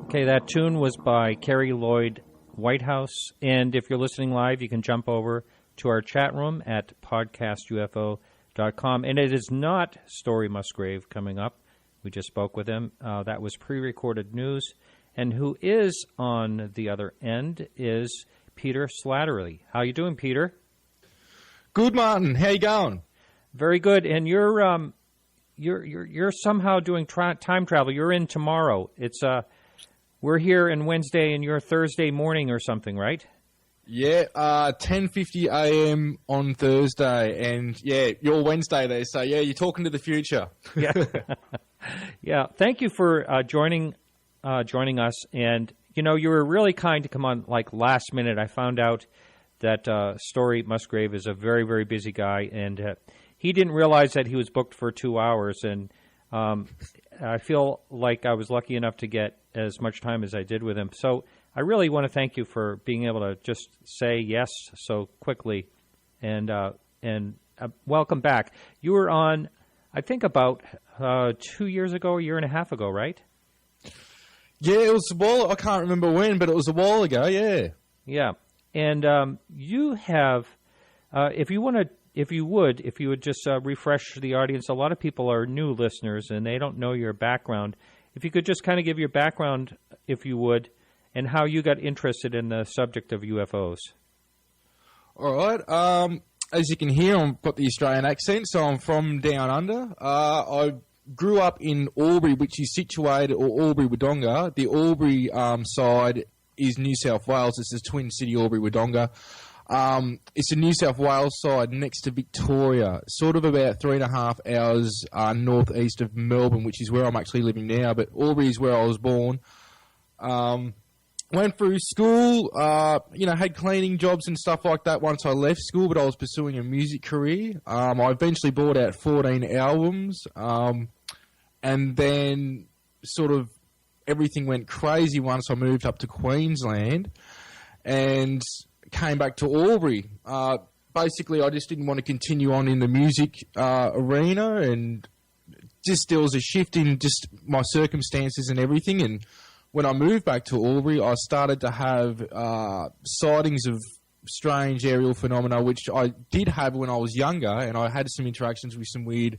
Okay, that tune was by Carrie Lloyd Whitehouse. And if you're listening live, you can jump over to our chat room at podcastufo.com. And it is not Story Musgrave coming up. We just spoke with him. That was pre-recorded news. And who is on the other end is Peter Slattery. How you doing, Peter? Good, Martin. How you going? Very good. And you're somehow doing time travel. You're in tomorrow. It's we're here on Wednesday, and you're Thursday morning or something, right? Yeah, 10:50 a.m. on Thursday, and yeah, you're Wednesday there. So yeah, you're talking to the future. Yeah, yeah. Thank you for joining us. And you were really kind to come on like last minute. I found out that Story Musgrave is a very, very busy guy, and he didn't realize that he was booked for 2 hours, and I feel like I was lucky enough to get as much time as I did with him. So I really want to thank you for being able to just say yes so quickly, and welcome back. You were on, I think, about 2 years ago, a year and a half ago, right? Yeah, it was a while. I can't remember when, but it was a while ago. Yeah. Yeah, and you have, if you would just refresh the audience. A lot of people are new listeners and they don't know your background. If you could just kind of give your background, if you would, and how you got interested in the subject of UFOs. All right. As you can hear, I've got the Australian accent, so I'm from down under. I grew up in Albury, which is situated, or Albury-Wodonga. The Albury side is New South Wales. It's the twin city, Albury-Wodonga. It's the New South Wales side next to Victoria, sort of about 3.5 hours northeast of Melbourne, which is where I'm actually living now. But Albury is where I was born. Went through school, had cleaning jobs and stuff like that once I left school, but I was pursuing a music career. I eventually bought out 14 albums, and then sort of everything went crazy once I moved up to Queensland and came back to Albury. Basically, I just didn't want to continue on in the music arena, and just there was a shift in just my circumstances and everything, and when I moved back to Albury, I started to have sightings of strange aerial phenomena, which I did have when I was younger, and I had some interactions with some weird,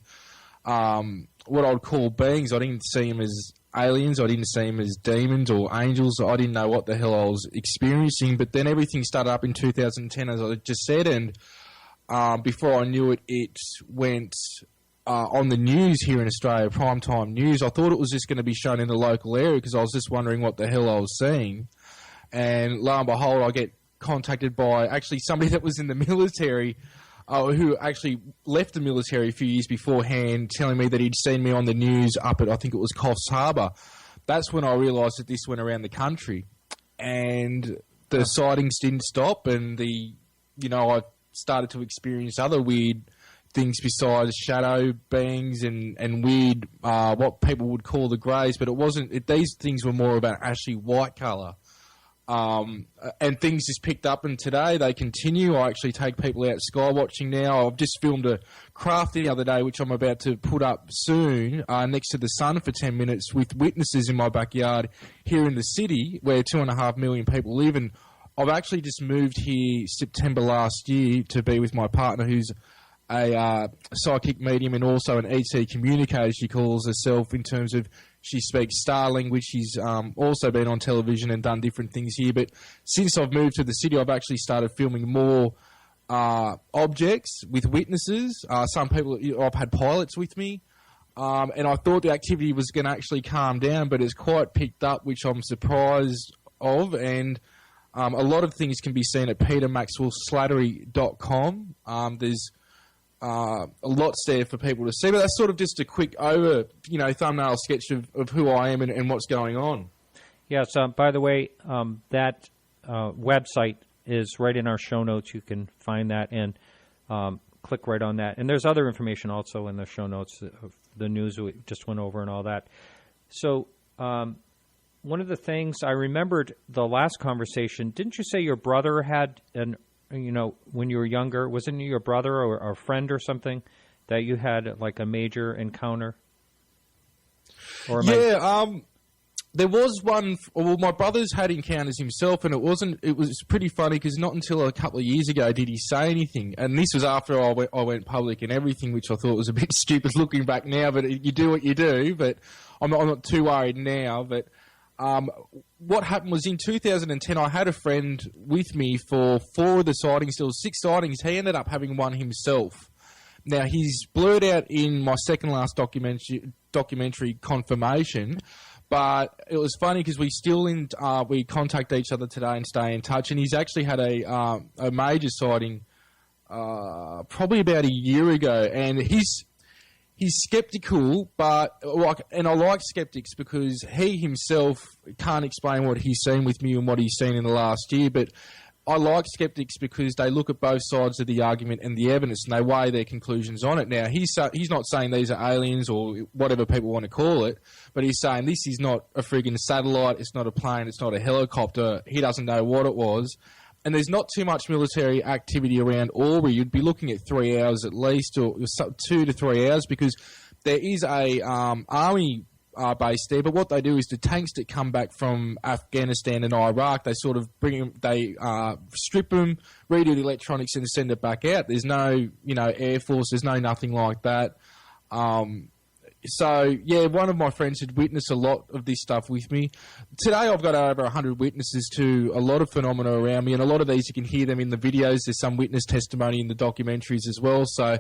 what I would call beings. I didn't see them as aliens, I didn't see them as demons or angels. I didn't know what the hell I was experiencing, but then everything started up in 2010, as I just said, and before I knew it, it went on the news here in Australia, primetime news. I thought it was just going to be shown in the local area because I was just wondering what the hell I was seeing. And lo and behold, I get contacted by actually somebody that was in the military, who actually left the military a few years beforehand, telling me that he'd seen me on the news up at, I think it was Coffs Harbour. That's when I realised that this went around the country. And the sightings didn't stop, and I started to experience other weird things besides shadow beings and weird, what people would call the greys, but it wasn't. These things were more about ashy white colour, and things just picked up. And today they continue. I actually take people out sky watching now. I've just filmed a craft the other day, which I'm about to put up soon, next to the sun for 10 minutes with witnesses in my backyard here in the city, where 2.5 million people live. And I've actually just moved here September last year to be with my partner, who's a psychic medium and also an ET communicator, she calls herself, in terms of she speaks star language. She's also been on television and done different things here. But since I've moved to the city, I've actually started filming more objects with witnesses. Some people, I've had pilots with me. And I thought the activity was going to actually calm down, but it's quite picked up, which I'm surprised of. And a lot of things can be seen at petermaxwellslattery.com. There's lots there for people to see, but that's sort of just a quick thumbnail sketch of who I am and what's going on. Yes, by the way, that website is right in our show notes. You can find that and click right on that. And there's other information also in the show notes of the news we just went over and all that. So one of the things I remembered the last conversation, didn't you say your brother had when you were younger, wasn't it your brother or a friend or something that you had like a major encounter? Or there was one. Well, my brother's had encounters himself, and it was pretty funny because not until a couple of years ago did he say anything, and this was after I went public and everything, which I thought was a bit stupid looking back now. But you do what you do. But I'm not too worried now. But what happened was in 2010, I had a friend with me for 4 of the sightings. There was 6 sightings. He ended up having one himself. Now, he's blurred out in my second last documentary Confirmation, but it was funny because we contact each other today and stay in touch, and he's actually had a major sighting probably about a year ago, and he's skeptical, and I like skeptics because he himself can't explain what he's seen with me and what he's seen in the last year. But I like skeptics because they look at both sides of the argument and the evidence, and they weigh their conclusions on it. Now, he's not saying these are aliens or whatever people want to call it, but he's saying this is not a friggin' satellite, it's not a plane, it's not a helicopter. He doesn't know what it was. And there's not too much military activity around Albury. You'd be looking at 3 hours at least, or 2 to 3 hours, because there is a army base there. But what they do is the tanks that come back from Afghanistan and Iraq, they sort of bring them, they strip them, redo the electronics, and send it back out. There's no, Air Force. There's no nothing like that. So, yeah, one of my friends had witnessed a lot of this stuff with me. Today I've got over 100 witnesses to a lot of phenomena around me, and a lot of these you can hear them in the videos. There's some witness testimony in the documentaries as well. So,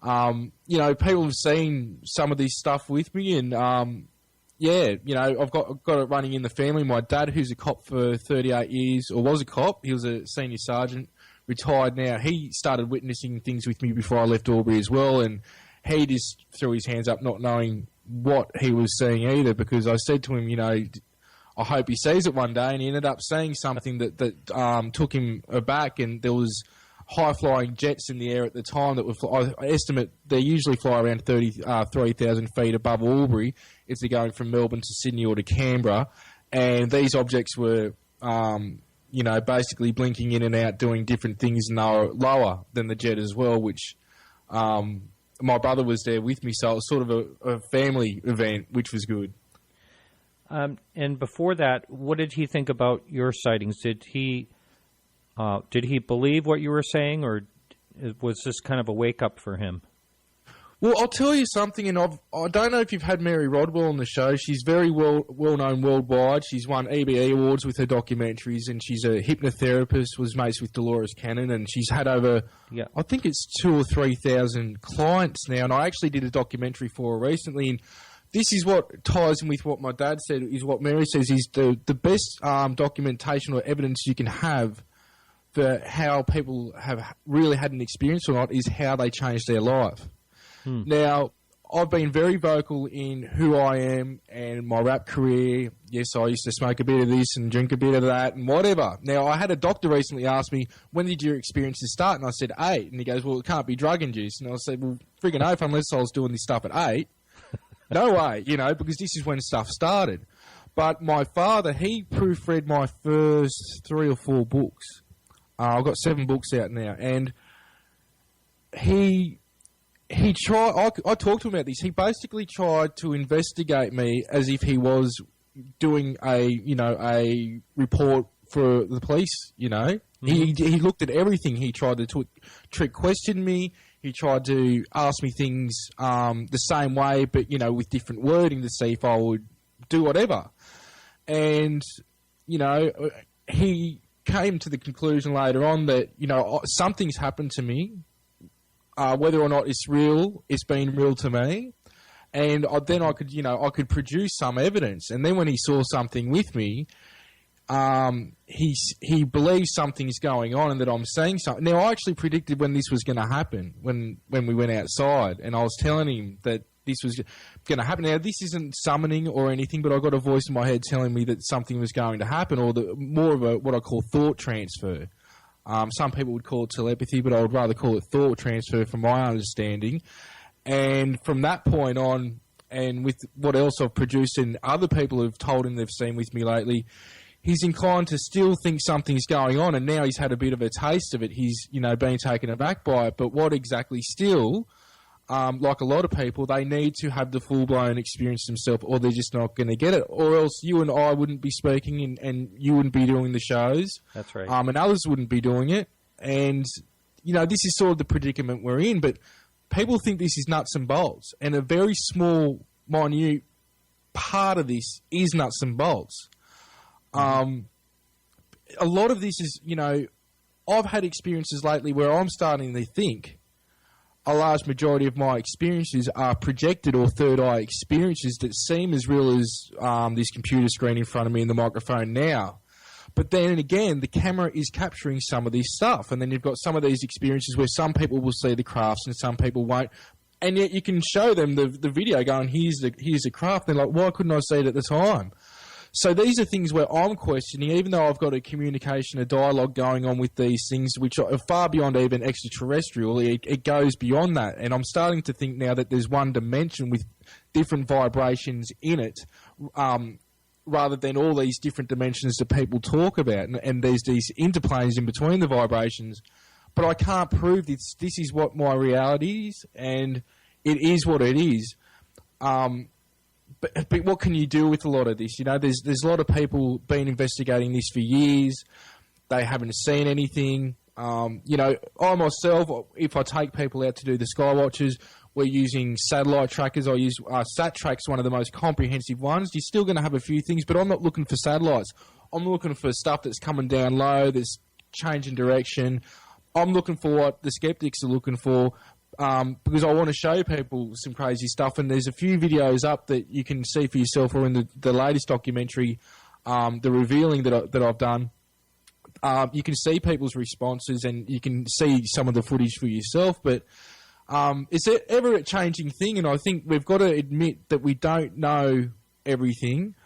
people have seen some of this stuff with me, and, I've got it running in the family. My dad, who's a cop for 38 years, or was a cop, he was a senior sergeant, retired now. He started witnessing things with me before I left Albury as well, and he just threw his hands up not knowing what he was seeing either, because I said to him, I hope he sees it one day, and he ended up seeing something that took him aback, and there was high-flying jets in the air at the time that were, I estimate they usually fly around 3,000 feet above Albury if they're going from Melbourne to Sydney or to Canberra, and these objects were, basically blinking in and out, doing different things, and they were lower than the jet as well, which... my brother was there with me, so it was sort of a family event, which was good. And before that, what did he think about your sightings? Did he believe what you were saying, or was this kind of a wake-up for him? Well, I'll tell you something, and I don't know if you've had Mary Rodwell on the show. She's very well-known worldwide. She's won EBE awards with her documentaries, and she's a hypnotherapist, was mates with Dolores Cannon, and she's had over, I think it's 2,000 or 3,000 clients now, and I actually did a documentary for her recently, and this is what ties in with what my dad said, is what Mary says is the best documentation or evidence you can have for how people have really had an experience or not is how they changed their life. Now, I've been very vocal in who I am and my rap career. Yes, I used to smoke a bit of this and drink a bit of that and whatever. Now, I had a doctor recently ask me, when did your experiences start? And I said, 8. And he goes, well, it can't be drug-induced. And I said, well, friggin' oath, unless I was doing this stuff at 8. No way, because this is when stuff started. But my father, he proofread my first 3 or 4 books. I've got 7 books out now. And he tried. I talked to him about this. He basically tried to investigate me as if he was doing a report for the police. He looked at everything. He tried to trick question me. He tried to ask me things the same way, but with different wording to see if I would do whatever. And he came to the conclusion later on that something's happened to me. Whether or not it's real, it's been real to me, and then I could produce some evidence. And then when he saw something with me, he believes something's going on and that I'm saying something. Now, I actually predicted when this was going to happen when we went outside, and I was telling him that this was going to happen. Now, this isn't summoning or anything, but I got a voice in my head telling me that something was going to happen, or more of what I call thought transfer. Some people would call it telepathy, but I would rather call it thought transfer from my understanding. And from that point on, and with what else I've produced and other people have told him they've seen with me lately, he's inclined to still think something's going on, and now he's had a bit of a taste of it. He's, been taken aback by it. But what exactly still, like a lot of people, they need to have the full-blown experience themselves, or they're just not going to get it. Or else you and I wouldn't be speaking, and you wouldn't be doing the shows. That's right. And others wouldn't be doing it. And, this is sort of the predicament we're in. But people think this is nuts and bolts. And a very small, minute part of this is nuts and bolts. A lot of this is, I've had experiences lately where I'm starting to think a large majority of my experiences are projected or third-eye experiences that seem as real as this computer screen in front of me and the microphone now. But then again, the camera is capturing some of this stuff, and then you've got some of these experiences where some people will see the crafts and some people won't, and yet you can show them the video going, here's the craft. They're like, why couldn't I see it at the time? So these are things where I'm questioning, even though I've got a communication, a dialogue going on with these things, which are far beyond even extraterrestrial. It goes beyond that. And I'm starting to think now that there's one dimension with different vibrations in it, rather than all these different dimensions that people talk about. And there's these interplanes in between the vibrations. But I can't prove this. This is what my reality is, and it is what it is. But what can you do with a lot of this? You know, there's a lot of people been investigating this for years. They haven't seen anything. You know, I myself, if I take people out to do the Skywatchers, we're using satellite trackers. I use SatTrack's one of the most comprehensive ones. You're still going to have a few things, but I'm not looking for satellites. I'm looking for stuff that's coming down low, that's changing direction. I'm looking for what the skeptics are looking for. Because I want to show people some crazy stuff, and there's a few videos up that you can see for yourself, or in the latest documentary, the revealing that I've done. You can see people's responses, and you can see some of the footage for yourself. But it's an ever-changing thing, and I think we've got to admit that we don't know everything.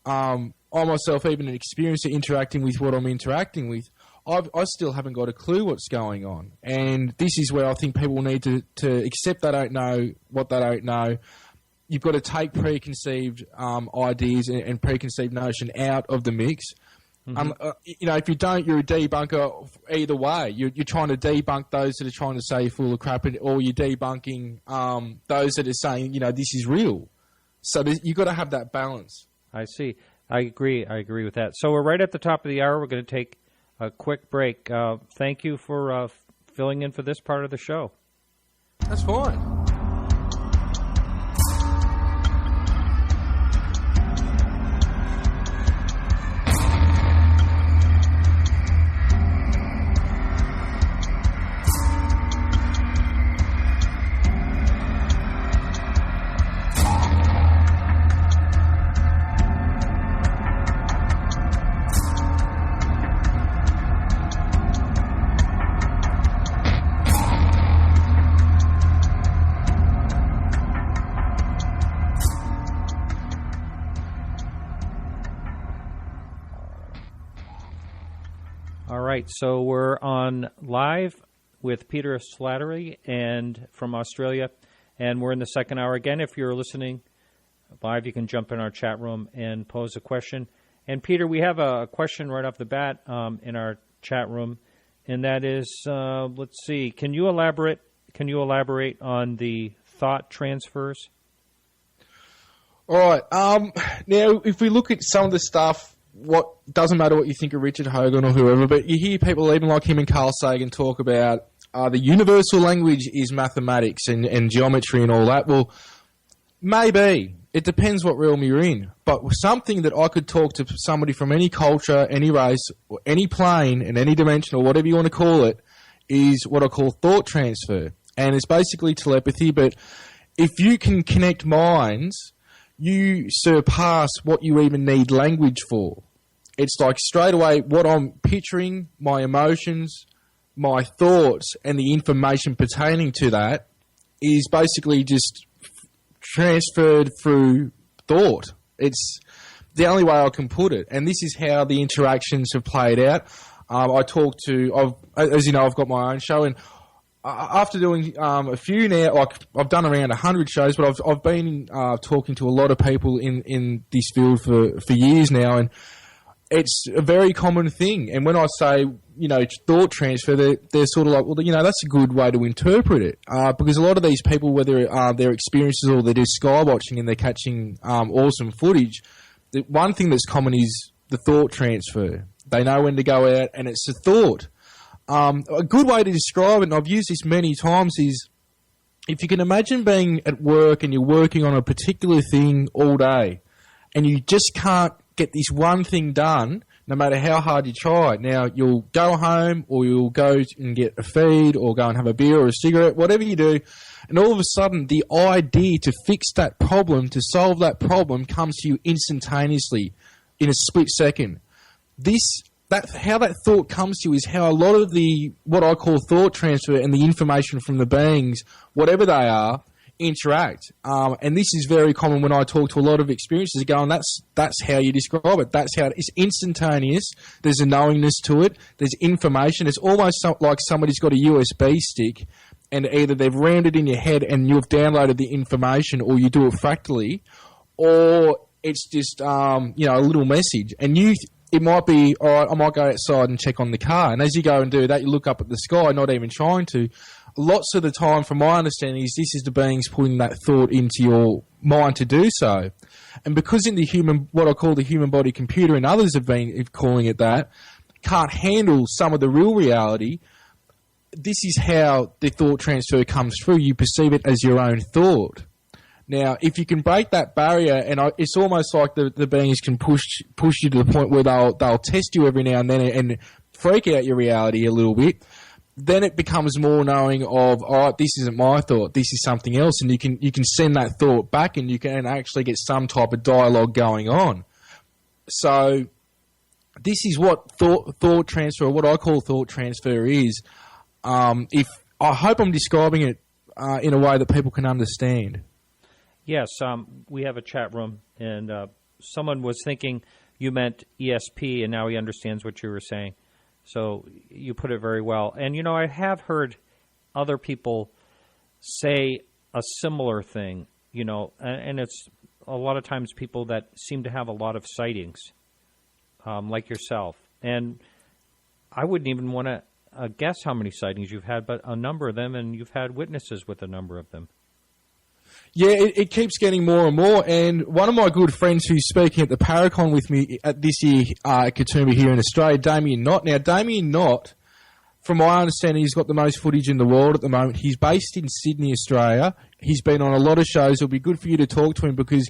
I myself, even an experience of interacting with what I'm interacting with, I still haven't got a clue what's going on. And this is where I think people need to accept they don't know what they don't know. You've got to take preconceived ideas and preconceived notion out of the mix. Mm-hmm. You know, if you don't, you're a debunker either way. You're trying to debunk those that are trying to say you're full of crap, or you're debunking those that are saying, you know, this is real. So you've got to have that balance. I see. I agree with that. So we're right at the top of the hour. We're going to take a quick break. Thank you for filling in for this part of the show. That's fine. So we're on live with Peter Slattery and from Australia, and we're in the second hour. Again, if you're listening live, you can jump in our chat room and pose a question. And Peter, we have a question right off the bat in our chat room, and that is, let's see, can you elaborate on the thought transfers? All right. Now, if we look at some of the stuff, what doesn't matter what you think of Richard Hogan or whoever, but you hear people even like him and Carl Sagan talk about the universal language is mathematics and geometry and all that. Well, maybe. It depends what realm you're in. But something that I could talk to somebody from any culture, any race, or any plane, in any dimension, or whatever you want to call it, is what I call thought transfer. And it's basically telepathy, but if you can connect minds, you surpass what you even need language for. It's like straight away what I'm picturing, my emotions, my thoughts, and the information pertaining to that is basically just transferred through thought. It's the only way I can put it. And this is how the interactions have played out. As you know, I've got my own show, and after doing a few now, like I've done around 100 shows, but I've been talking to a lot of people in this field for years now, and it's a very common thing. And when I say, you know, thought transfer, they're sort of like, well, you know, that's a good way to interpret it, because a lot of these people, whether their experiences or they're just sky watching and they're catching awesome footage, the one thing that's common is the thought transfer. They know when to go out, and it's a thought. A good way to describe it, and I've used this many times, is if you can imagine being at work and you're working on a particular thing all day, and you just can't get this one thing done, no matter how hard you try. Now, you'll go home, or you'll go and get a feed, or go and have a beer or a cigarette, whatever you do, and all of a sudden, the idea to fix that problem, to solve that problem, comes to you instantaneously, in a split second. How that thought comes to you is how a lot of what I call thought transfer and the information from the beings, whatever they are, interact. And this is very common when I talk to a lot of experiencers going, that's how you describe it. That's how it's instantaneous. There's a knowingness to it. There's information. It's almost like somebody's got a USB stick and either they've rammed it in your head and you've downloaded the information, or you do it fractally, or it's just, a little message. And it might be, all right, I might go outside and check on the car. And as you go and do that, you look up at the sky, not even trying to. Lots of the time, from my understanding, is this is the beings putting that thought into your mind to do so. And because in what I call the human body computer, and others have been calling it that, can't handle some of the real reality, this is how the thought transfer comes through. You perceive it as your own thought. Now, if you can break that barrier, and it's almost like the beings can push you to the point where they'll test you every now and then and freak out your reality a little bit, then it becomes more knowing of, all right, this isn't my thought, this is something else, and you can send that thought back, and you can actually get some type of dialogue going on. So this is what thought transfer, what I call thought transfer is. I hope I'm describing it in a way that people can understand. Yes, we have a chat room, and someone was thinking you meant ESP, and now he understands what you were saying. So you put it very well. And, I have heard other people say a similar thing, and it's a lot of times people that seem to have a lot of sightings, like yourself. And I wouldn't even want to guess how many sightings you've had, but a number of them, and you've had witnesses with a number of them. Yeah, it keeps getting more and more. And one of my good friends who's speaking at the Paracon with me at this year Katoomba here in Australia, Damien Knott. Now, Damien Knott, from my understanding, he's got the most footage in the world at the moment. He's based in Sydney, Australia. He's been on a lot of shows. It'll be good for you to talk to him because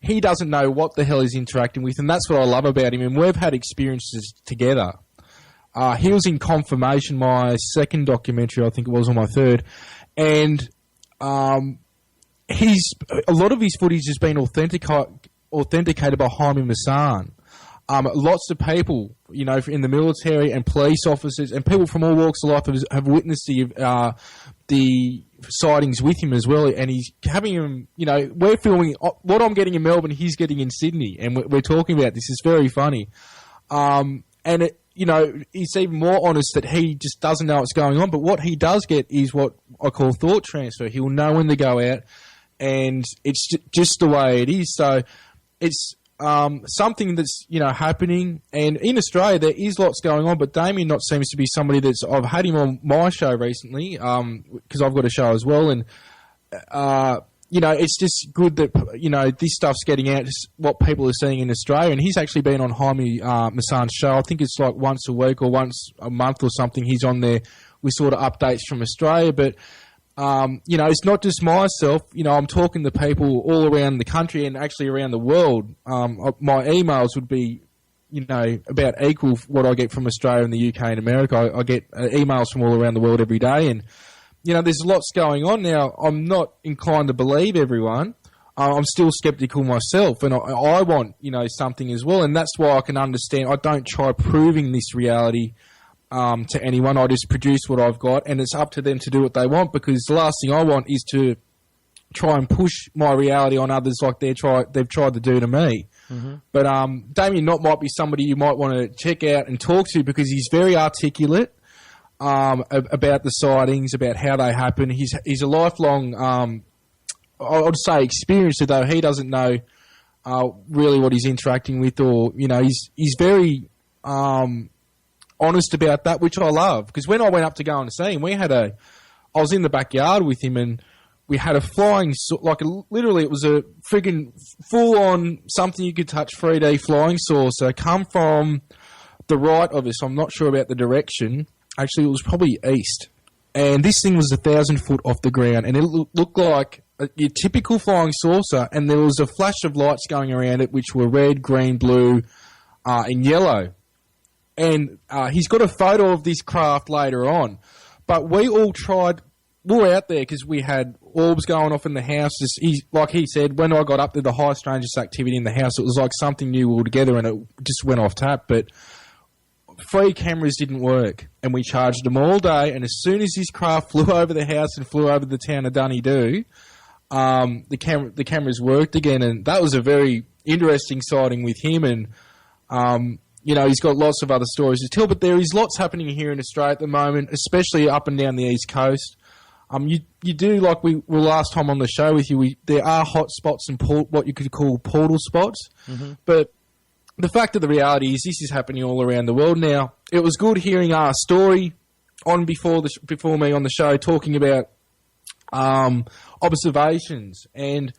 he doesn't know what the hell he's interacting with, and that's what I love about him. And we've had experiences together. He was in Confirmation, my second documentary, I think it was, or my third. And a lot of his footage has been authenticated by Jaime Maussan. Lots of people, in the military and police officers and people from all walks of life have witnessed the sightings with him as well. And he's having them, we're filming what I'm getting in Melbourne, he's getting in Sydney, and we're talking about this. It's very funny. And it's even more honest that he just doesn't know what's going on. But what he does get is what I call thought transfer. He'll know when to go out, and it's just the way it is. So it's something that's happening. And in Australia, there is lots going on. But Damien Knott seems to be somebody I've had him on my show recently because I've got a show as well. And it's just good that this stuff's getting out. Just what people are seeing in Australia. And he's actually been on Jaime Maussan's show. I think it's like once a week or once a month or something. He's on there with sort of updates from Australia. But it's not just myself. I'm talking to people all around the country and actually around the world. My emails would be, about equal what I get from Australia and the UK and America. I get emails from all around the world every day, and there's lots going on now. I'm not inclined to believe everyone. I'm still skeptical myself, and I want something as well, and that's why I can understand. I don't try proving this reality to anyone. I just produce what I've got, and it's up to them to do what they want, because the last thing I want is to try and push my reality on others like they've tried to do to me. Mm-hmm. But Damien Knott might be somebody you might want to check out and talk to, because he's very articulate about the sightings, about how they happen. He's a lifelong, I would say, experiencer, though he doesn't know really what he's interacting with, or he's very honest about that, which I love. Because when I went up to go and see him, I was in the backyard with him, and we had a flying, literally it was a friggin' full-on something you could touch 3D flying saucer come from the right of us. I'm not sure about the direction. Actually, it was probably east. And this thing was 1,000 foot off the ground, and it looked like your typical flying saucer, and there was a flash of lights going around it, which were red, green, blue, and yellow. And he's got a photo of this craft later on. But we all tried. We were out there because we had orbs going off in the house. Like he said, when I got up there, the high strangest activity in the house, it was like something new altogether, and it just went off tap. But 3 cameras didn't work, and we charged them all day. And as soon as this craft flew over the house and flew over the town of Dunedoo, the cameras worked again, and that was a very interesting sighting with him. And he's got lots of other stories to tell. But there is lots happening here in Australia at the moment, especially up and down the East Coast. You do, like we were last time on the show with you, there are hot spots and what you could call portal spots. Mm-hmm. But the fact of the reality is this is happening all around the world now. It was good hearing our story on before me on the show talking about observations, and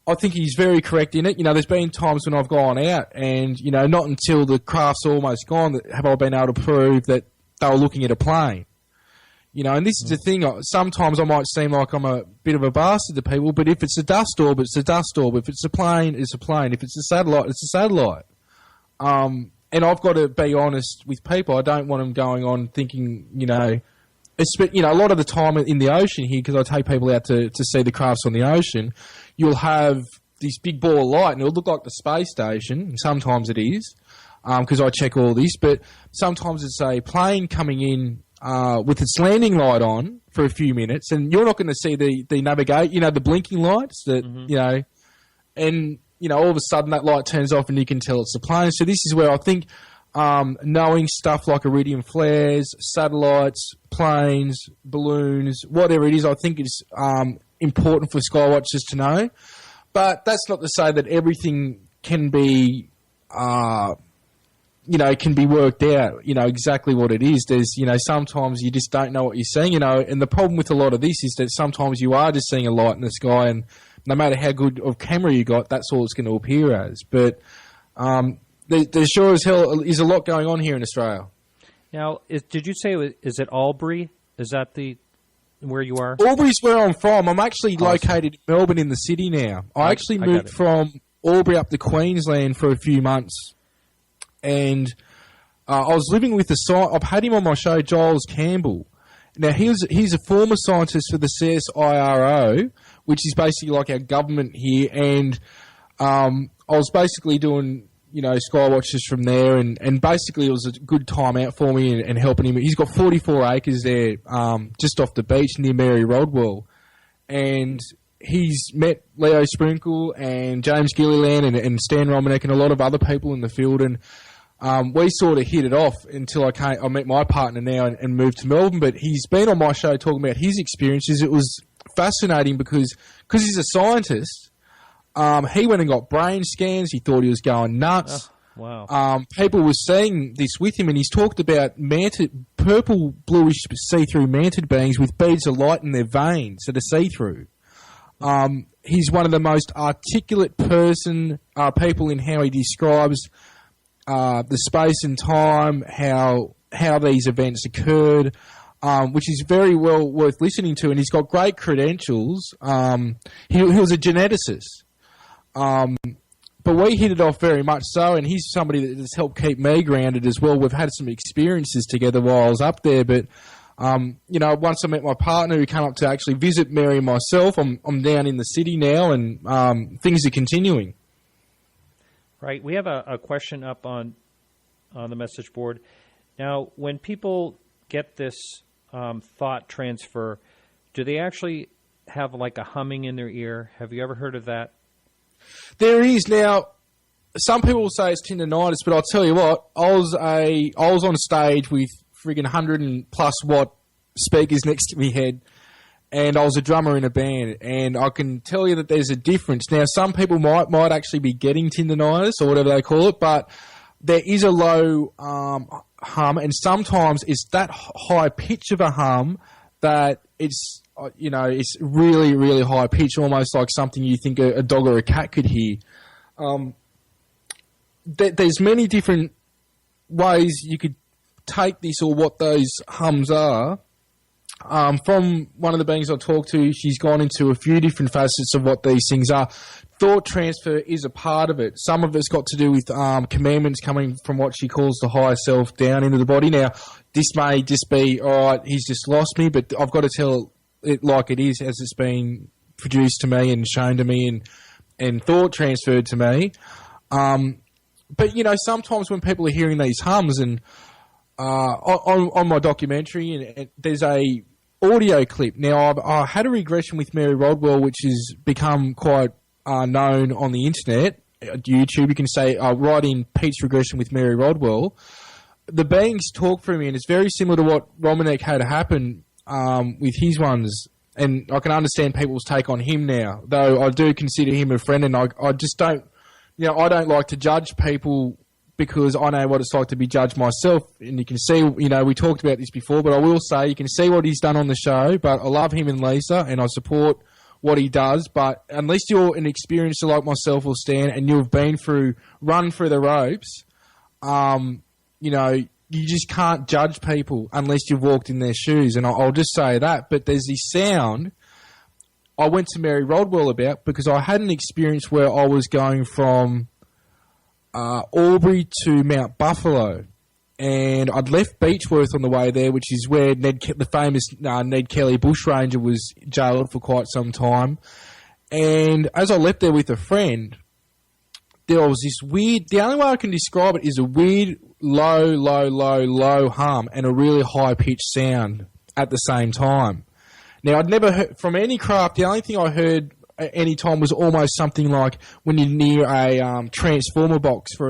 I think he's very correct in it. There's been times when I've gone out and, not until the craft's almost gone have I been able to prove that they were looking at a plane. And this is the thing. Sometimes I might seem like I'm a bit of a bastard to people, but if it's a dust orb, it's a dust orb. If it's a plane, it's a plane. If it's a satellite, it's a satellite. And I've got to be honest with people. I don't want them going on thinking, a lot of the time in the ocean here, because I take people out to see the crafts on the ocean, you'll have this big ball of light, and it'll look like the space station. And sometimes it is, because I check all this. But sometimes it's a plane coming in with its landing light on for a few minutes, and you're not going to see the navigate, the blinking lights that, and, all of a sudden that light turns off and you can tell it's a plane. So this is where I think knowing stuff like iridium flares, satellites, planes, balloons, whatever it is, I think it's important for skywatchers to know. But that's not to say that everything can be can be worked out, exactly what it is. There's, sometimes you just don't know what you're seeing, and the problem with a lot of this is that sometimes you are just seeing a light in the sky, and no matter how good of camera you got, that's all it's going to appear as. But there sure as hell is a lot going on here in Australia. Now, did you say, is it Albury? Is that where you are? Albury's where I'm from. I'm actually located in Melbourne in the city now. I actually moved from Albury up to Queensland for a few months. And I was living with I've had him on my show, Giles Campbell. Now, he's a former scientist for the CSIRO, which is basically like our government here. And I was basically doing, skywatches from there. And basically it was a good time out for me and helping him. He's got 44 acres there just off the beach near Mary Rodwell. And he's met Leo Sprinkle and James Gilliland and Stan Romanek and a lot of other people in the field. And we sort of hit it off until I met my partner now and moved to Melbourne. But he's been on my show talking about his experiences. It was fascinating because he's a scientist. He went and got brain scans. He thought he was going nuts. Oh, wow. People were seeing this with him, and he's talked about purple, bluish, see-through manted beings with beads of light in their veins that are see-through. He's one of the most articulate people in how he describes the space and time, how these events occurred, which is very well worth listening to. And he's got great credentials. He was a geneticist. But we hit it off very much so, and he's somebody that has helped keep me grounded as well. We've had some experiences together while I was up there, but once I met my partner who came up to actually visit Mary and myself, I'm down in the city now, and things are continuing. Right. We have a question up on the message board. Now, when people get this thought transfer, do they actually have like a humming in their ear? Have you ever heard of that? There is. Now, some people will say it's tendonitis, but I'll tell you what, I was on stage with friggin' 100 and plus watt speakers next to me head, and I was a drummer in a band, and I can tell you that there's a difference. Now, some people might actually be getting tendonitis or whatever they call it, but there is a low hum, and sometimes it's that high pitch of a hum that it's it's really, really high pitch, almost like something you think a dog or a cat could hear. There's many different ways you could take this or what those hums are. From one of the beings I talked to, she's gone into a few different facets of what these things are. Thought transfer is a part of it. Some of it's got to do with commandments coming from what she calls the higher self down into the body. Now, this may just be, all right, he's just lost me, but I've got to tell it like it is as it's been produced to me and shown to me and thought transferred to me. But, sometimes when people are hearing these hums and on my documentary, and there's a audio clip. Now, I had a regression with Mary Rodwell, which has become quite known on the internet. YouTube, you can say, write in Pete's regression with Mary Rodwell. The beings talk for me, and it's very similar to what Romanek had happen with his ones. And I can understand people's take on him now, though I do consider him a friend, and I just don't, I don't like to judge people because I know what it's like to be judged myself. And you can see, we talked about this before, but I will say you can see what he's done on the show, but I love him and Lisa, and I support what he does. But unless you're an experiencer like myself or Stan, and you've run through the ropes, you just can't judge people unless you've walked in their shoes. And I'll just say that. But there's this sound I went to Mary Rodwell about because I had an experience where I was going from Albury to Mount Buffalo. And I'd left Beechworth on the way there, which is where the famous Ned Kelly bushranger was jailed for quite some time. And as I left there with a friend, there was this weird, the only way I can describe it is a weird low hum and a really high-pitched sound at the same time. Now, I'd never heard from any craft. The only thing I heard at any time was almost something like when you're near a transformer box for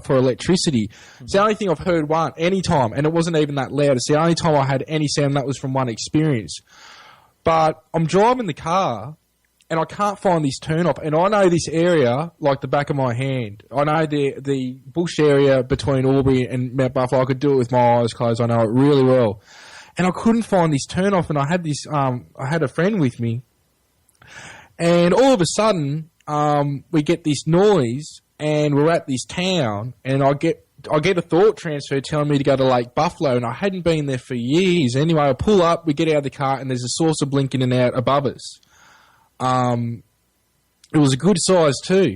electricity. It's the only thing I've heard any time, and it wasn't even that loud. It's the only time I had any sound, that was from one experience. But I'm driving the car, and I can't find this turn-off. And I know this area like the back of my hand. I know the bush area between Albury and Mount Buffalo. I could do it with my eyes closed. I know it really well. And I couldn't find this turn-off, and I had this. I had a friend with me, and all of a sudden we get this noise, and we're at this town, and I get a thought transfer telling me to go to Lake Buffalo, and I hadn't been there for years. Anyway, I pull up, we get out of the car, and there's a saucer blinking in and out above us. It was a good size too.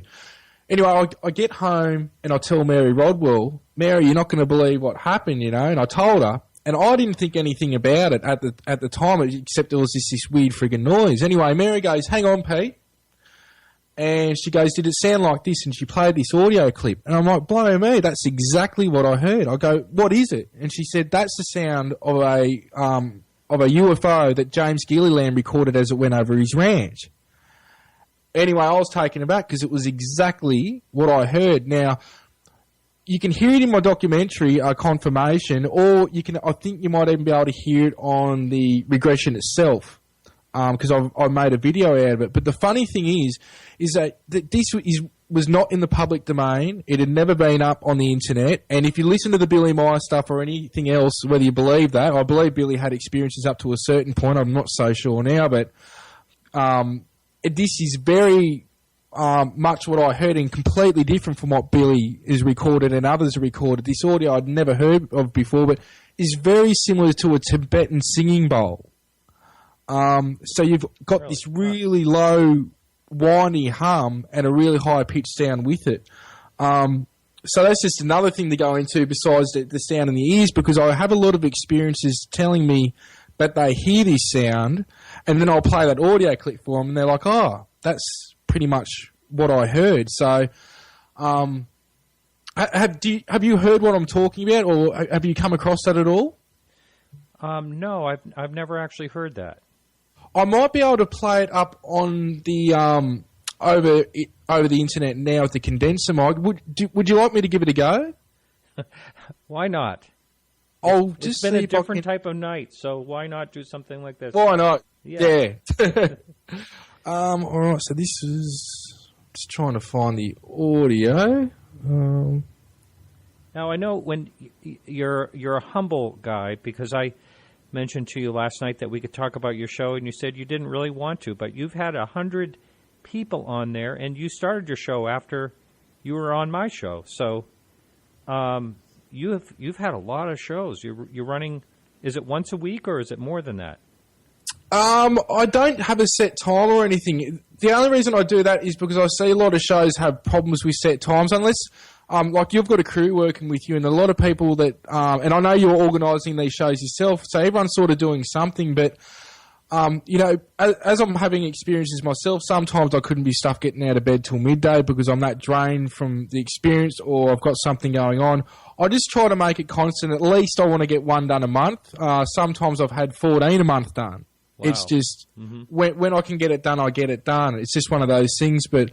Anyway, I get home and I tell Mary Rodwell, Mary, you're not going to believe what happened, and I told her, and I didn't think anything about it at the time, except there was this weird friggin' noise. Anyway, Mary goes, hang on, Pete. And she goes, did it sound like this? And she played this audio clip. And I'm like, blow me, that's exactly what I heard. I go, what is it? And she said, that's the sound of a UFO that James Gilliland recorded as it went over his ranch. Anyway, I was taken aback because it was exactly what I heard. Now, you can hear it in my documentary, Confirmation, or I think you might even be able to hear it on the regression itself, because I've made a video out of it. But the funny thing is that this was not in the public domain. It had never been up on the internet. And if you listen to the Billy Meyer stuff or anything else, whether you believe that, I believe Billy had experiences up to a certain point. I'm not so sure now, but this is very much what I heard, and completely different from what Billy is recorded and others are recorded. This audio I'd never heard of before, but is very similar to a Tibetan singing bowl. So you've got this really low, whiny hum and a really high-pitched sound with it. So that's just another thing to go into besides the sound in the ears, because I have a lot of experiences telling me that they hear this sound, and then I'll play that audio clip for them, and they're like, oh, that's pretty much what I heard. So have you heard what I'm talking about, or have you come across that at all? No, I've never actually heard that. I might be able to play it up on the over the internet now with the condenser mic. Would you like me to give it a go? Why not? It's been a different type of night, so why not do something like this? Why not? Yeah. All right. So this is just trying to find the audio. Now I know when you're a humble guy, because I mentioned to you last night that we could talk about your show, and you said you didn't really want to, but you've had 100 people on there, and you started your show after you were on my show. So you've had a lot of shows. You're running. Is it once a week, or is it more than that? I don't have a set time or anything. The only reason I do that is because I see a lot of shows have problems with set times, unless like you've got a crew working with you, and a lot of people that and I know you're organising these shows yourself, so everyone's sort of doing something, but as I'm having experiences myself, sometimes I couldn't be stuffed getting out of bed till midday because I'm that drained from the experience or I've got something going on. I just try to make it constant. At least I want to get one done a month. Sometimes I've had 14 a month done. Wow. It's just when I can get it done, I get it done. It's just one of those things. But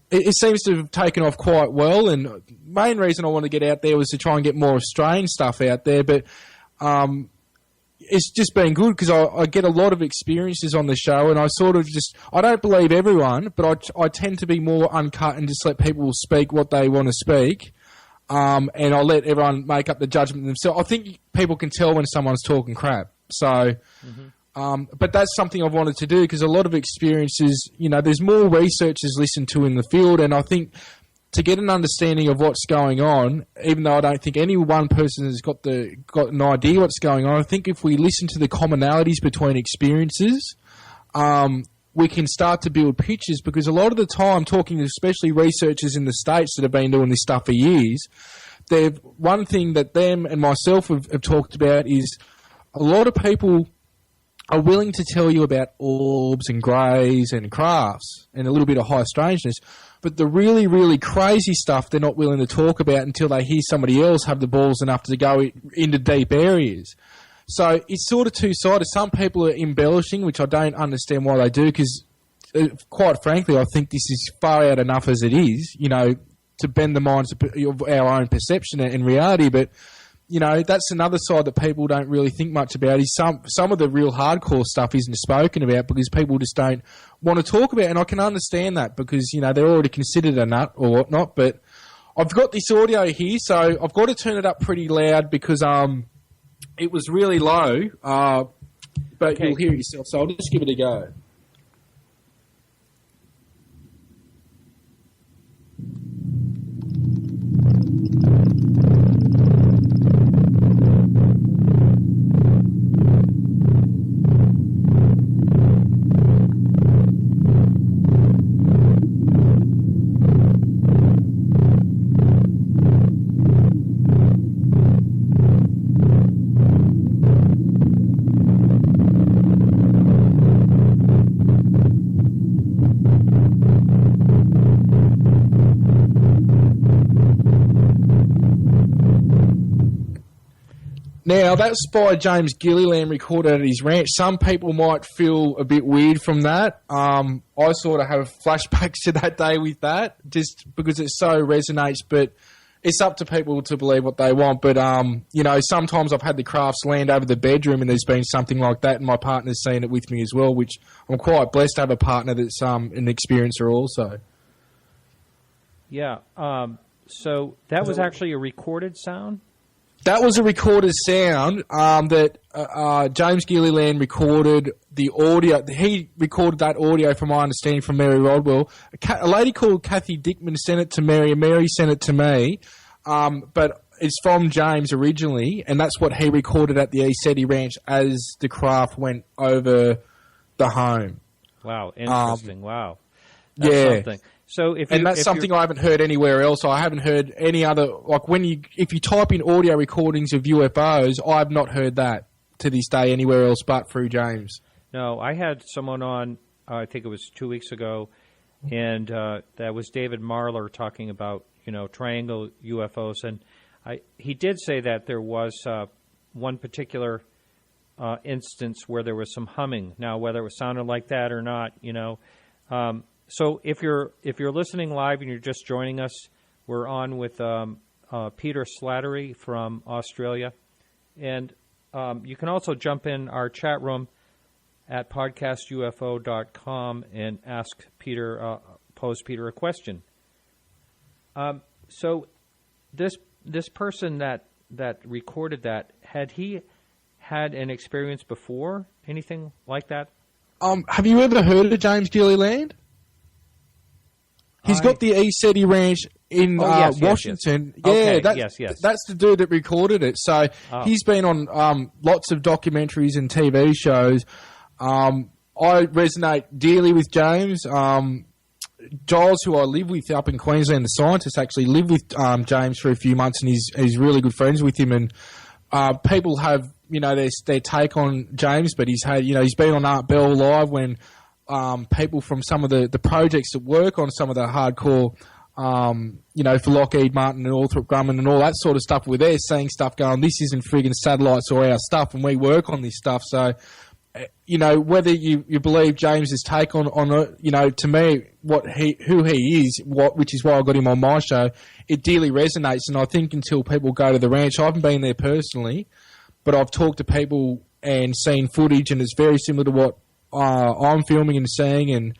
it seems to have taken off quite well. And the main reason I want to get out there was to try and get more Australian stuff out there. But it's just been good because I get a lot of experiences on the show, and I sort of I don't believe everyone, but I tend to be more uncut and just let people speak what they want to speak. And I'll let everyone make up the judgment themselves. I think people can tell when someone's talking crap. So, but that's something I've wanted to do because a lot of experiences, there's more researchers listened to in the field, and I think to get an understanding of what's going on, even though I don't think any one person has got an idea what's going on, I think if we listen to the commonalities between experiences, we can start to build pictures because a lot of the time, talking to especially researchers in the States that have been doing this stuff for years, one thing that them and myself have talked about is a lot of people are willing to tell you about orbs and greys and crafts and a little bit of high strangeness, but the really, really crazy stuff they're not willing to talk about until they hear somebody else have the balls enough to go into deep areas. So it's sort of two-sided. Some people are embellishing, which I don't understand why they do, because quite frankly, I think this is far out enough as it is, to bend the minds of our own perception and reality. But, that's another side that people don't really think much about is some of the real hardcore stuff isn't spoken about because people just don't want to talk about it. And I can understand that because, they're already considered a nut or whatnot. But I've got this audio here, so I've got to turn it up pretty loud because it was really low, but you'll hear it yourself, so I'll just give it a go. Now, that's by James Gilliland, recorded at his ranch. Some people might feel a bit weird from that. I sort of have flashbacks to that day with that, just because it so resonates, but it's up to people to believe what they want. But, sometimes I've had the crafts land over the bedroom and there's been something like that, and my partner's seen it with me as well, which I'm quite blessed to have a partner that's an experiencer also. Yeah. So that was actually a recorded sound? That was a recorded sound that James Gilliland recorded the audio. He recorded that audio, from my understanding, from Mary Rodwell. A lady called Kathy Dickman sent it to Mary, and Mary sent it to me. But it's from James originally, and that's what he recorded at the Slattery Ranch as the craft went over the home. Wow, interesting. Wow. That's something. So that's something I haven't heard anywhere else. I haven't heard any other, like if you type in audio recordings of UFOs, I've not heard that to this day anywhere else but through James. No, I had someone on, I think it was 2 weeks ago, and that was David Marler talking about, triangle UFOs, and he did say that there was one particular instance where there was some humming. Now, whether it was sounded like that or not, so if you're listening live and you're just joining us, we're on with Peter Slattery from Australia, and you can also jump in our chat room at podcastufo.com and ask Peter, pose Peter a question. So this person that recorded that, had he had an experience before, anything like that? Have you ever heard of James Gilliland? He's got the Slattery Ranch in Washington. Yes. Yeah, Okay, that's the dude that recorded it. So he's been on lots of documentaries and TV shows. I resonate dearly with James. Giles, who I live with up in Queensland, the scientist, actually lived with James for a few months, and he's really good friends with him. And people have their take on James, but he's been on Art Bell Live when people from some of the projects that work on some of the hardcore, for Lockheed Martin and Northrop Grumman and all that sort of stuff, where they're seeing stuff going, this isn't friggin' satellites or our stuff, and we work on this stuff. So, whether you believe James's take on it, to me, who he is, which is why I got him on my show, it dearly resonates. And I think until people go to the ranch, I haven't been there personally, but I've talked to people and seen footage, and it's very similar to what I'm filming and seeing. And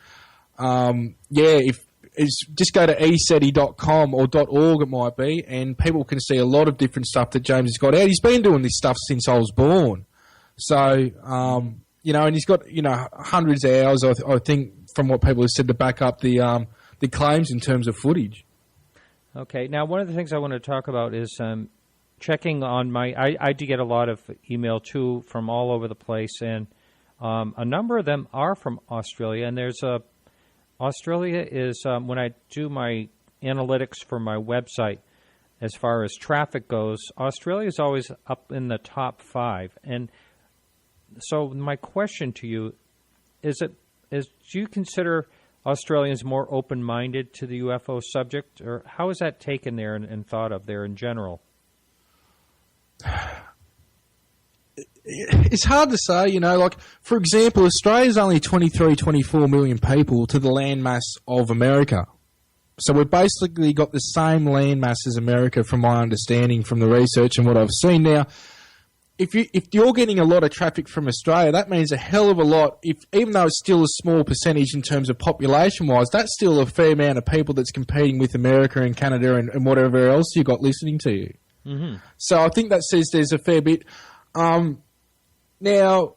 just go to eseti.com or .org it might be, and people can see a lot of different stuff that James has got out. He's been doing this stuff since I was born. So, and he's got, hundreds of hours, I think, from what people have said, to back up the claims in terms of footage. Okay. Now, one of the things I want to talk about is checking on I do get a lot of email, too, from all over the place, and a number of them are from Australia, and there's Australia is, when I do my analytics for my website, as far as traffic goes, Australia is always up in the top 5. And so my question to you is, do you consider Australians more open-minded to the UFO subject, or how is that taken there and thought of there in general? It's hard to say, for example, Australia's only 23, 24 million people to the landmass of America. So we've basically got the same landmass as America, from my understanding from the research and what I've seen. Now, if you're getting a lot of traffic from Australia, that means a hell of a lot. Even though it's still a small percentage in terms of population-wise, that's still a fair amount of people that's competing with America and Canada and whatever else you got listening to you. Mm-hmm. So I think that says there's a fair bit. Now,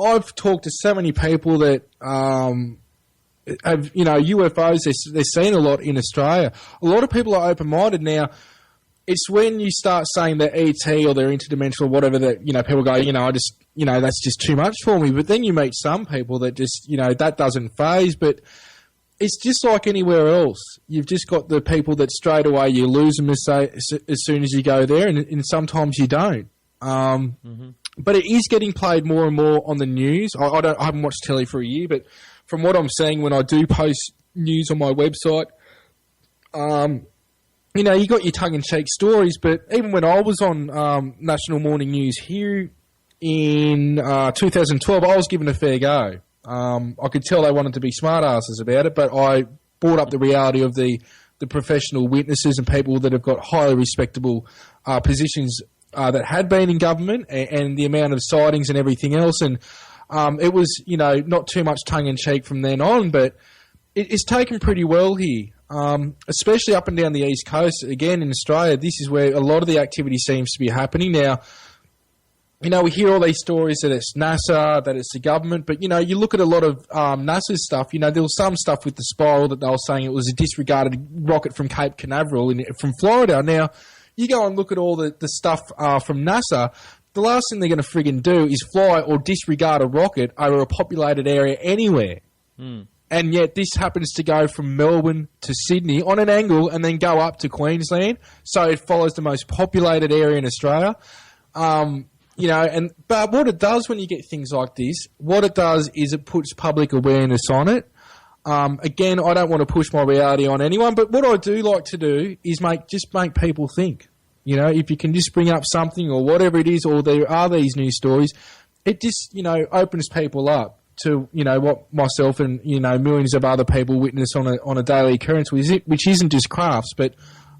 I've talked to so many people that have, UFOs, they're seen a lot in Australia. A lot of people are open-minded now. It's when you start saying they're ET or they're interdimensional, whatever, that, people go, that's just too much for me. But then you meet some people that just, that doesn't faze. But it's just like anywhere else. You've just got the people that straight away you lose them as soon as you go there, and sometimes you don't. But it is getting played more and more on the news. I haven't watched telly for a year, but from what I'm seeing when I do post news on my website, you got your tongue-in-cheek stories, but even when I was on National Morning News here in 2012, I was given a fair go. I could tell they wanted to be smartasses about it, but I brought up the reality of the professional witnesses and people that have got highly respectable positions that had been in government, and the amount of sightings and everything else. And it was, not too much tongue-in-cheek from then on, but it's taken pretty well here, especially up and down the East Coast. Again, in Australia, this is where a lot of the activity seems to be happening now. We hear all these stories that it's NASA, that it's the government, but, you look at a lot of NASA's stuff. There was some stuff with the spiral that they were saying it was a disregarded rocket from Cape Canaveral from Florida. Now, you go and look at all the stuff from NASA, the last thing they're going to friggin' do is fly or disregard a rocket over a populated area anywhere. And yet this happens to go from Melbourne to Sydney on an angle and then go up to Queensland. So it follows the most populated area in Australia. But what it does when you get things like this, what it does is it puts public awareness on it. Again, I don't want to push my reality on anyone, but what I do like to do is make people think. If you can just bring up something or whatever it is, or there are these news stories, it just, opens people up to, what myself and, millions of other people witness on a daily occurrence, which isn't just crafts, but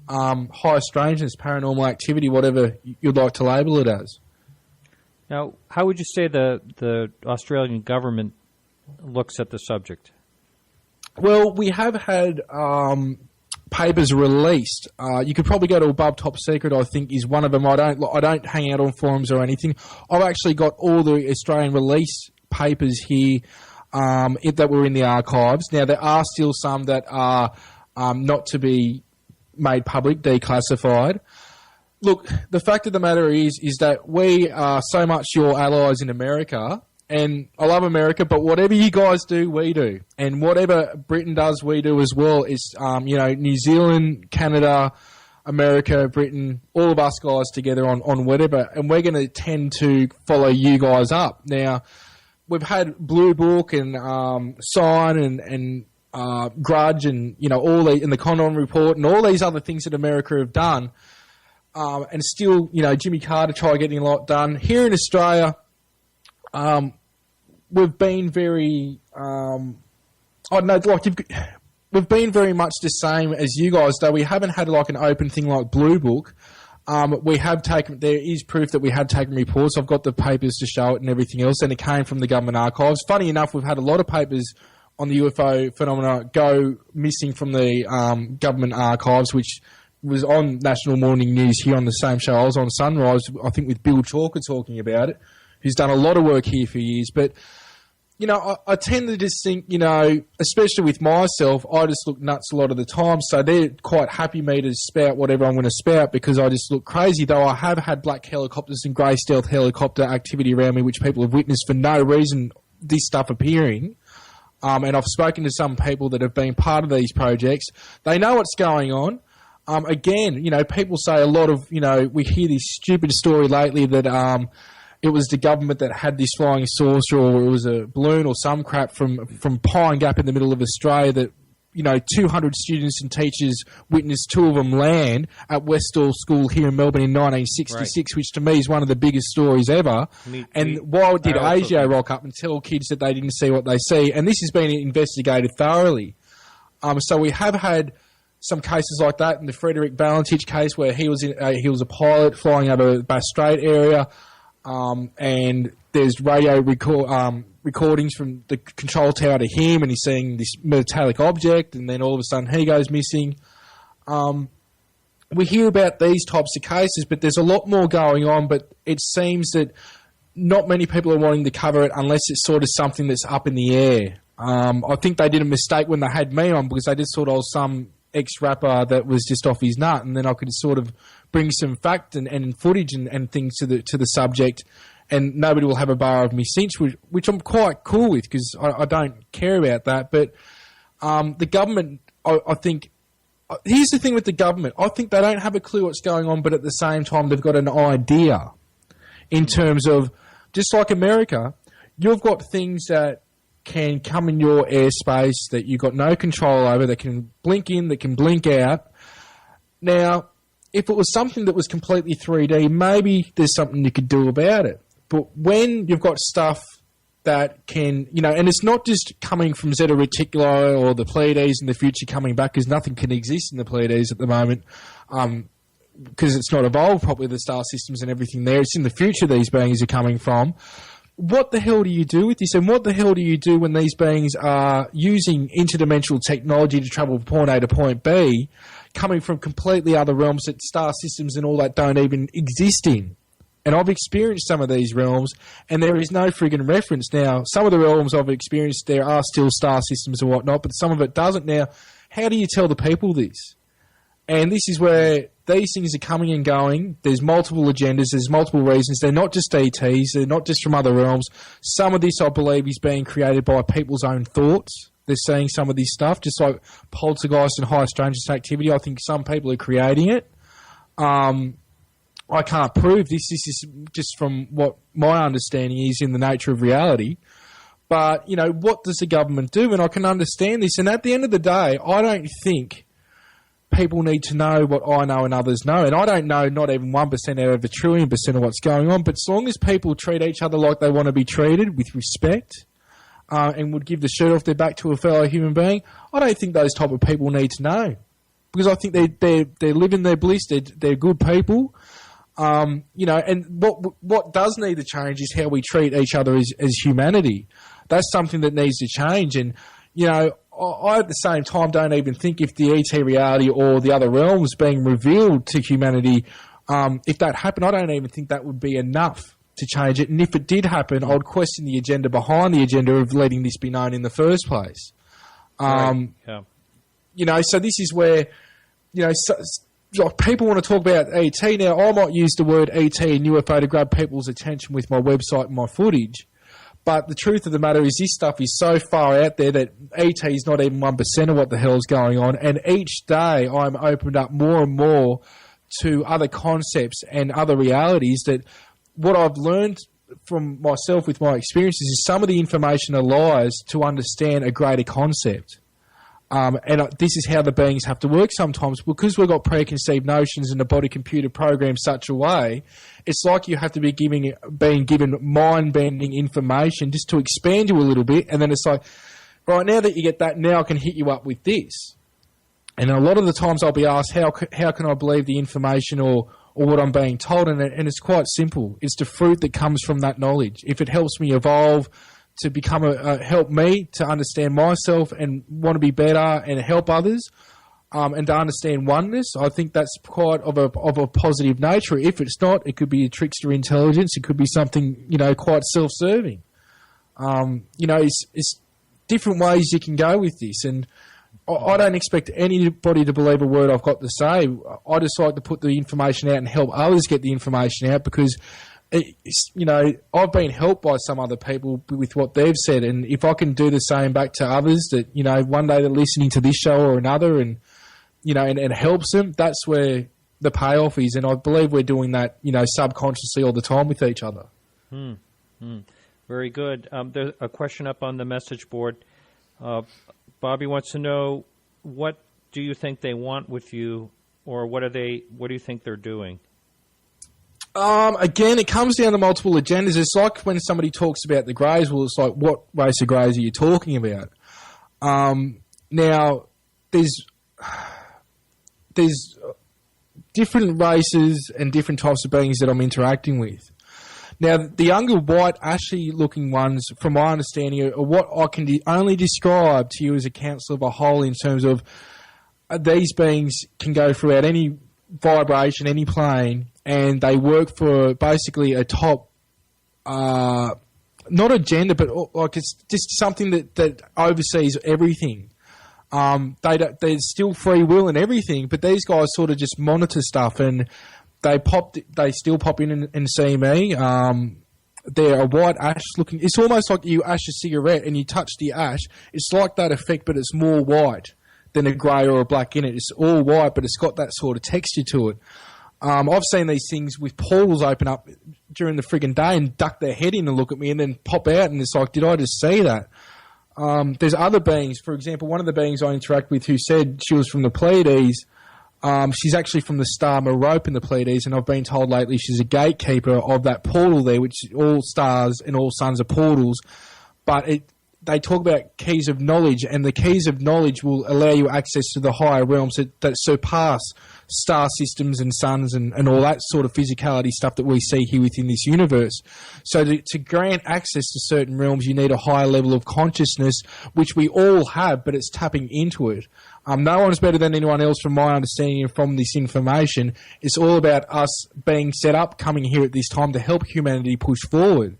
high strangeness, paranormal activity, whatever you'd like to label it as. Now, how would you say the Australian government looks at the subject? Well, we have had papers released. You could probably go to Above Top Secret, I think, is one of them. I don't hang out on forums or anything. I've actually got all the Australian release papers here that were in the archives. Now, there are still some that are not to be made public, declassified. Look, the fact of the matter is that we are so much your allies in America, and I love America, but whatever you guys do, we do. And whatever Britain does, we do as well. It's, New Zealand, Canada, America, Britain, all of us guys together on whatever, and we're going to tend to follow you guys up. Now, we've had Blue Book and Sign and Grudge and, all the, and the Condon Report and all these other things that America have done, and still, Jimmy Carter tried getting a lot done. Here in Australia, we've been very, we've been very much the same as you guys, though we haven't had like an open thing like Blue Book. We have taken, there is proof that we have taken reports. I've got the papers to show it and everything else, and it came from the government archives. Funny enough, we've had a lot of papers on the UFO phenomena go missing from the government archives, which was on National Morning News here on the same show. I was on Sunrise, I think, with Bill Chalker talking about it, who's done a lot of work here for years. But I tend to just think, especially with myself, I just look nuts a lot of the time. So they're quite happy me to spout whatever I'm going to spout because I just look crazy, though I have had black helicopters and grey stealth helicopter activity around me, which people have witnessed for no reason, this stuff appearing. And I've spoken to some people that have been part of these projects. They know what's going on. Again, people say a lot of, we hear this stupid story lately that it was the government that had this flying saucer, or it was a balloon or some crap from Pine Gap in the middle of Australia that, 200 students and teachers witnessed 2 of them land at Westall School here in Melbourne in 1966, right, which to me is one of the biggest stories ever. Why did ASIO rock up and tell kids that they didn't see what they see? And this has been investigated thoroughly. So we have had some cases like that in the Frederick Ballantyne case where he was a pilot flying over the Bass Strait area. And there's radio recordings from the control tower to him, and he's seeing this metallic object, and then all of a sudden he goes missing. We hear about these types of cases, but there's a lot more going on, but it seems that not many people are wanting to cover it unless it's sort of something that's up in the air. I think they did a mistake when they had me on because they just thought I was some ex-rapper that was just off his nut, and then I could sort of bring some fact and footage and things to the subject, and nobody will have a bar of me since, which I'm quite cool with because I don't care about that. But the government, I think, here's the thing with the government. I think they don't have a clue what's going on, but at the same time they've got an idea in terms of, just like America, you've got things that can come in your airspace that you've got no control over, that can blink in, that can blink out. Now, if it was something that was completely 3D, maybe there's something you could do about it. But when you've got stuff that can, and it's not just coming from Zeta Reticuli or the Pleiades in the future coming back, because nothing can exist in the Pleiades at the moment, because it's not evolved properly, the star systems and everything there. It's in the future these beings are coming from. What the hell do you do with this? And what the hell do you do when these beings are using interdimensional technology to travel from point A to point B, coming from completely other realms that star systems and all that don't even exist in? And I've experienced some of these realms, and there is no friggin' reference. Now, some of the realms I've experienced, there are still star systems and whatnot, but some of it doesn't. Now, how do you tell the people this? And this is where these things are coming and going. There's multiple agendas. There's multiple reasons. They're not just ETs. They're not just from other realms. Some of this, I believe, is being created by people's own thoughts. They're seeing some of this stuff, just like poltergeist and high strangeness activity. I think some people are creating it. I can't prove this. This is just from what my understanding is in the nature of reality. But, what does the government do? And I can understand this. And at the end of the day, I don't think people need to know what I know and others know. And I don't know not even 1% out of a trillion percent of what's going on. But as long as people treat each other like they want to be treated, with respect, and would give the shirt off their back to a fellow human being, I don't think those type of people need to know. Because I think they're living their bliss. They're good people. And what does need to change is how we treat each other as humanity. That's something that needs to change. And, I at the same time don't even think if the ET reality or the other realms being revealed to humanity, if that happened, I don't even think that would be enough to change it. And if it did happen, I would question the agenda behind the agenda of letting this be known in the first place. Right. Yeah. So this is where, people want to talk about ET. Now, I might use the word ET and UFO to grab people's attention with my website and my footage. But the truth of the matter is this stuff is so far out there that ET is not even 1% of what the hell is going on. And each day I'm opened up more and more to other concepts and other realities that what I've learned from myself with my experiences is some of the information are lies to understand a greater concept. And this is how the beings have to work sometimes. Because we've got preconceived notions and the body-computer programmed such a way, it's like you have to be being given mind-bending information just to expand you a little bit. And then it's like, right, now that you get that, now I can hit you up with this. And a lot of the times I'll be asked, how can I believe the information or what I'm being told? And it's quite simple. It's the fruit that comes from that knowledge. If it helps me evolve to become help me to understand myself and want to be better and help others, and to understand oneness, I think that's quite of a positive nature. If it's not, it could be a trickster intelligence. It could be something, quite self-serving. It's different ways you can go with this. And I don't expect anybody to believe a word I've got to say. I just like to put the information out and help others get the information out because I've been helped by some other people with what they've said, and if I can do the same back to others, that one day they're listening to this show or another, and and helps them, that's where the payoff is. And I believe we're doing that, subconsciously all the time with each other. Very good. There's a question up on the message board. Bobby wants to know, what do you think they want with you, or what do you think they're doing? Again, it comes down to multiple agendas. It's like when somebody talks about the Greys. Well, it's like, what race of Greys are you talking about? Now, there's different races and different types of beings that I'm interacting with. Now, the younger white, ashy-looking ones, from my understanding, are what I can only describe to you as a council of a whole in terms of these beings can go throughout any vibration, any plane, and they work for basically a top, not agenda, but like it's just something that oversees everything. There's still free will and everything, but these guys sort of just monitor stuff, and they still pop in and see me. They're a white ash looking. It's almost like you ash a cigarette and you touch the ash. It's like that effect, but it's more white than a grey or a black in it. It's all white, but it's got that sort of texture to it. I've seen these things with portals open up during the friggin' day and duck their head in and look at me and then pop out, and it's like, did I just see that? There's other beings. For example, one of the beings I interact with who said she was from the Pleiades, she's actually from the star Merope in the Pleiades, and I've been told lately she's a gatekeeper of that portal there, which all stars and all suns are portals. But they talk about keys of knowledge, and the keys of knowledge will allow you access to the higher realms that surpass star systems and suns and all that sort of physicality stuff that we see here within this universe. So to grant access to certain realms, you need a higher level of consciousness, which we all have, but it's tapping into it. No one's better than anyone else from my understanding and from this information. It's all about us being set up, coming here at this time to help humanity push forward.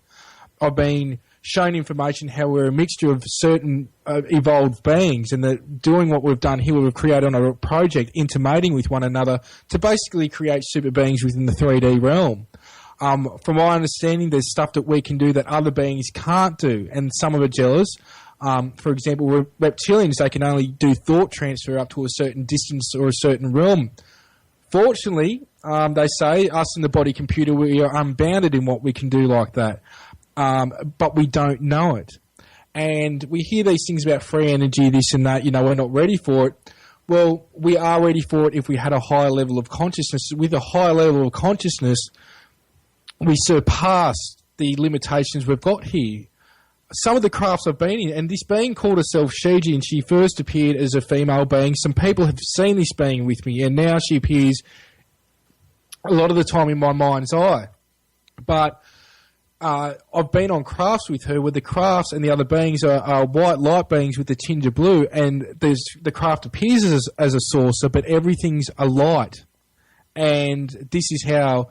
I've been shown information how we're a mixture of certain evolved beings, and that doing what we've done here, we've created on a project, intermating with one another to basically create super beings within the 3D realm. From my understanding, there's stuff that we can do that other beings can't do, and some of it jealous. For example, reptilians, they can only do thought transfer up to a certain distance or a certain realm. Fortunately, they say, us and the body computer, we are unbounded in what we can do like that. But we don't know it. And we hear these things about free energy, this and that, we're not ready for it. Well, we are ready for it if we had a higher level of consciousness. With a higher level of consciousness, we surpass the limitations we've got here. Some of the crafts I've been in, and this being called herself Shiji, and she first appeared as a female being. Some people have seen this being with me, and now she appears a lot of the time in my mind's eye. But I've been on crafts with her where the crafts and the other beings are white light beings with a tinge of blue, and the craft appears as a saucer, but everything's a light. And this is how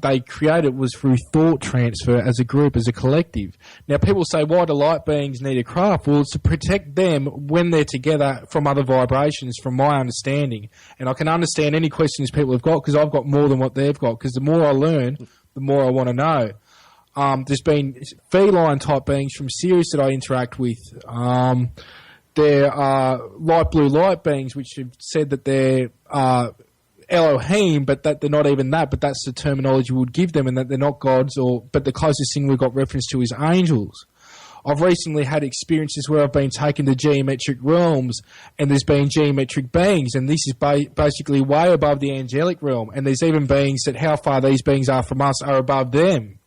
they created it, was through thought transfer as a group, as a collective. Now, people say, why do light beings need a craft? Well, it's to protect them when they're together from other vibrations, from my understanding. And I can understand any questions people have got, because I've got more than what they've got, because the more I learn, the more I want to know. There's been feline-type beings from Sirius that I interact with. There are light blue light beings which have said that they're Elohim, but that they're not even that, but that's the terminology we would give them, and that they're not gods, but the closest thing we've got reference to is angels. I've recently had experiences where I've been taken to geometric realms, and there's been geometric beings, and this is basically way above the angelic realm, and there's even beings that how far these beings are from us are above them.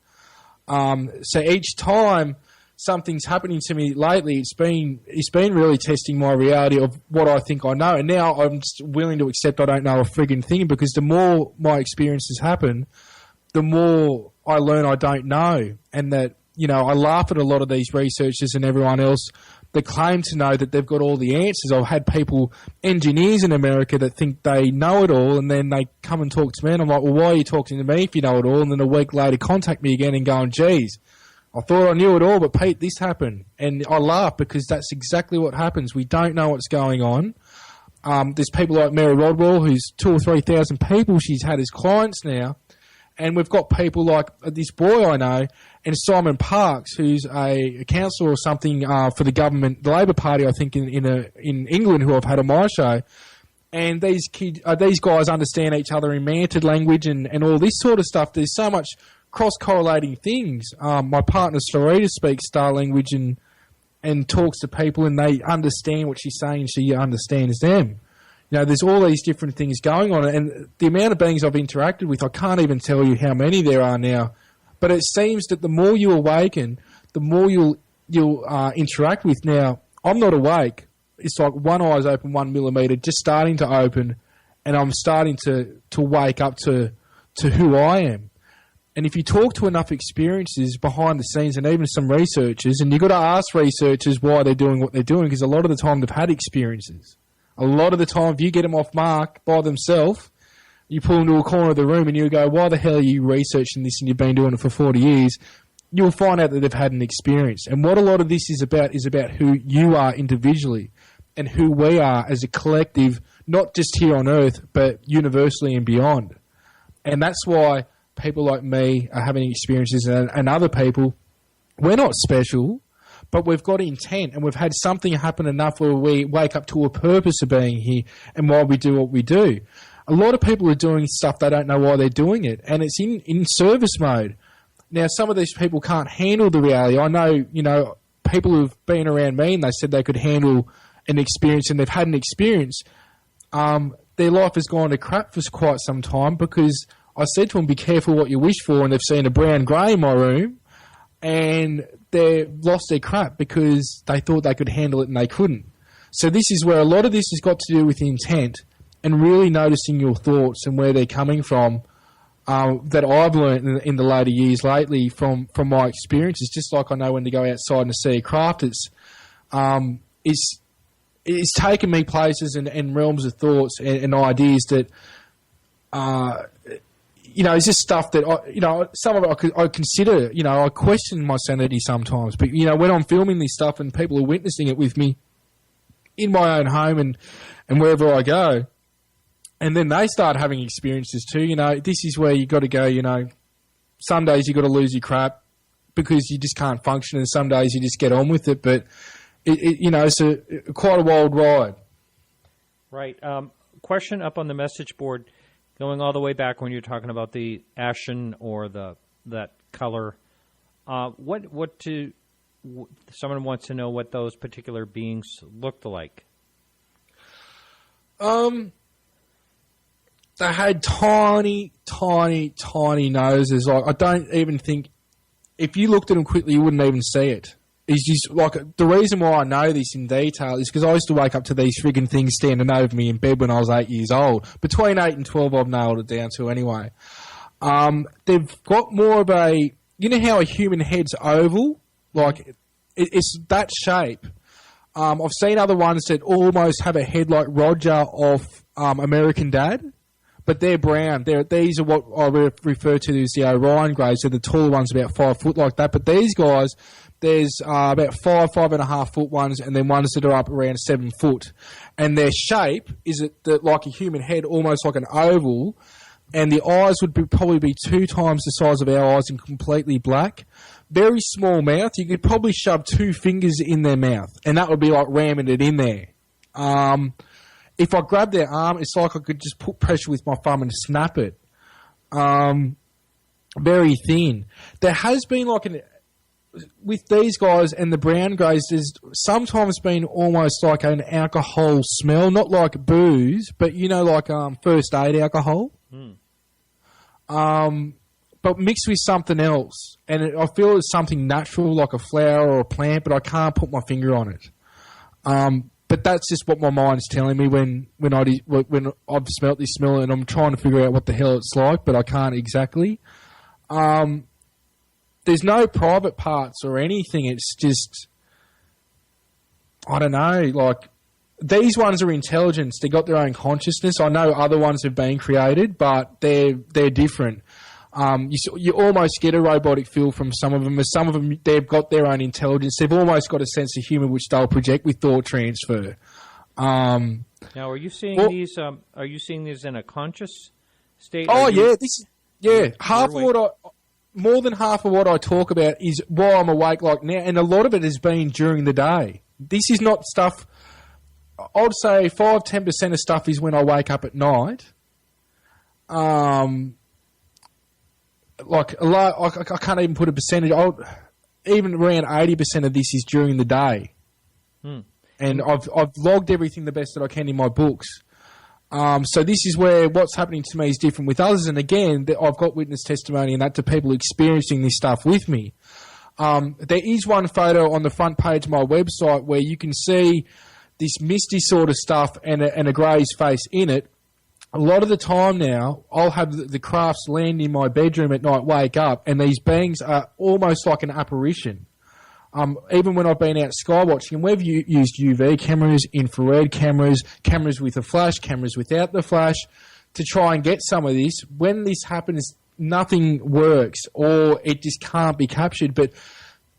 So each time something's happening to me lately, it's been really testing my reality of what I think I know. And now I'm just willing to accept I don't know a frigging thing, because the more my experiences happen, the more I learn I don't know. And that, I laugh at a lot of these researchers and everyone else that claim to know that they've got all the answers. I've had engineers in America that think they know it all, and then they come and talk to me, and I'm like, well, why are you talking to me if you know it all? And then a week later contact me again and going, geez, I thought I knew it all, but Pete, this happened. And I laugh because that's exactly what happens. We don't know what's going on. There's people like Mary Rodwell, who's 2,000 or 3,000 people she's had as clients now. And we've got people like this boy I know, and Simon Parks, who's a councillor or something for the government, the Labor Party, I think, in England, who I've had on my show. And these guys understand each other in manted language and all this sort of stuff. There's so much cross-correlating things. My partner, Sarita, speaks Star language and talks to people, and they understand what she's saying, and she understands them. There's all these different things going on, and the amount of beings I've interacted with, I can't even tell you how many there are now. But it seems that the more you awaken, the more you'll interact with. Now, I'm not awake. It's like one eye's open 1 millimeter, just starting to open, and I'm starting to wake up to who I am. And if you talk to enough experiences behind the scenes, and even some researchers, and you've got to ask researchers why they're doing what they're doing, because a lot of the time they've had experiences. A lot of the time, if you get them off mark by themselves, you pull them to a corner of the room and you go, why the hell are you researching this and you've been doing it for 40 years? You'll find out that they've had an experience. And what a lot of this is about who you are individually and who we are as a collective, not just here on Earth, but universally and beyond. And that's why people like me are having experiences, and other people, we're not special, but we've got intent, and we've had something happen enough where we wake up to a purpose of being here and why we do what we do. A lot of people are doing stuff they don't know why they're doing it, and it's in service mode. Now, some of these people can't handle the reality. I know, people who've been around me and they said they could handle an experience, and they've had an experience. Their life has gone to crap for quite some time because I said to them, be careful what you wish for, and they've seen a brown grey in my room, and they lost their crap because they thought they could handle it and they couldn't. So this is where a lot of this has got to do with intent and really noticing your thoughts and where they're coming from, that I've learned in the later years lately from my experiences. Just like I know when to go outside and see a craft, it's taken me places and realms of thoughts and ideas that it's just stuff that some of it I consider, I question my sanity sometimes. But, when I'm filming this stuff and people are witnessing it with me in my own home and wherever I go, and then they start having experiences too, this is where you got to go, some days you got to lose your crap because you just can't function, and some days you just get on with it. But, it's quite a wild ride. Right. Question up on the message board. Going all the way back when you're talking about the ashen or that color, someone wants to know what those particular beings looked like. They had tiny, tiny, tiny noses. Like, I don't even think, if you looked at them quickly, you wouldn't even see it. It's just like, the reason why I know this in detail is because I used to wake up to these friggin' things standing over me in bed when I was 8 years old. Between 8 and 12, I've nailed it down to anyway. They've got more of a, how a human head's oval? Like, it's that shape. I've seen other ones that almost have a head like Roger off American Dad, but they're brown. These are what I refer to as the Orion Greys. They're the taller ones, about 5 foot like that. But these guys, there's about 5.5 foot ones, and then ones that are up around 7 foot. And their shape is like a human head, almost like an oval. and the eyes would probably be 2 times the size of our eyes and completely black. Very small mouth. You could probably shove 2 fingers in their mouth, and that would be like ramming it in there. If I grab their arm, it's like I could just put pressure with my thumb and snap it. Very thin. There has been with these guys and the brown greys, there's sometimes been almost like an alcohol smell, not like booze, but like first aid alcohol. But mixed with something else. And I feel it's something natural, like a flower or a plant, but I can't put my finger on it. But that's just what my mind's telling me when I've smelt this smell, and I'm trying to figure out what the hell it's like, but I can't exactly. There's no private parts or anything. It's just, I don't know, like, these ones are intelligence. They got their own consciousness. I know other ones have been created, but they're different. You almost get a robotic feel from some of them. As some of them, they've got their own intelligence. They've almost got a sense of humour, which they'll project with thought transfer. Now, are you seeing these? Are you seeing these in a conscious state? More than half of what I talk about is while I'm awake, like now, and a lot of it has been during the day. This is not stuff. I'd say 5-10% of stuff is when I wake up at night. Like a lot, I can't even put a percentage. Even around 80% of this is during the day, and I've logged everything the best that I can in my books. So this is where what's happening to me is different with others, and again, I've got witness testimony and that to people experiencing this stuff with me. There is one photo on the front page of my website where you can see this misty sort of stuff and a grey's face in it. A lot of the time now, I'll have the crafts land in my bedroom at night, wake up, and these beings are almost like an apparition. Even when I've been out skywatching, and we've used UV cameras, infrared cameras, cameras with a flash, cameras without the flash, to try and get some of this. When this happens, nothing works, or it just can't be captured. But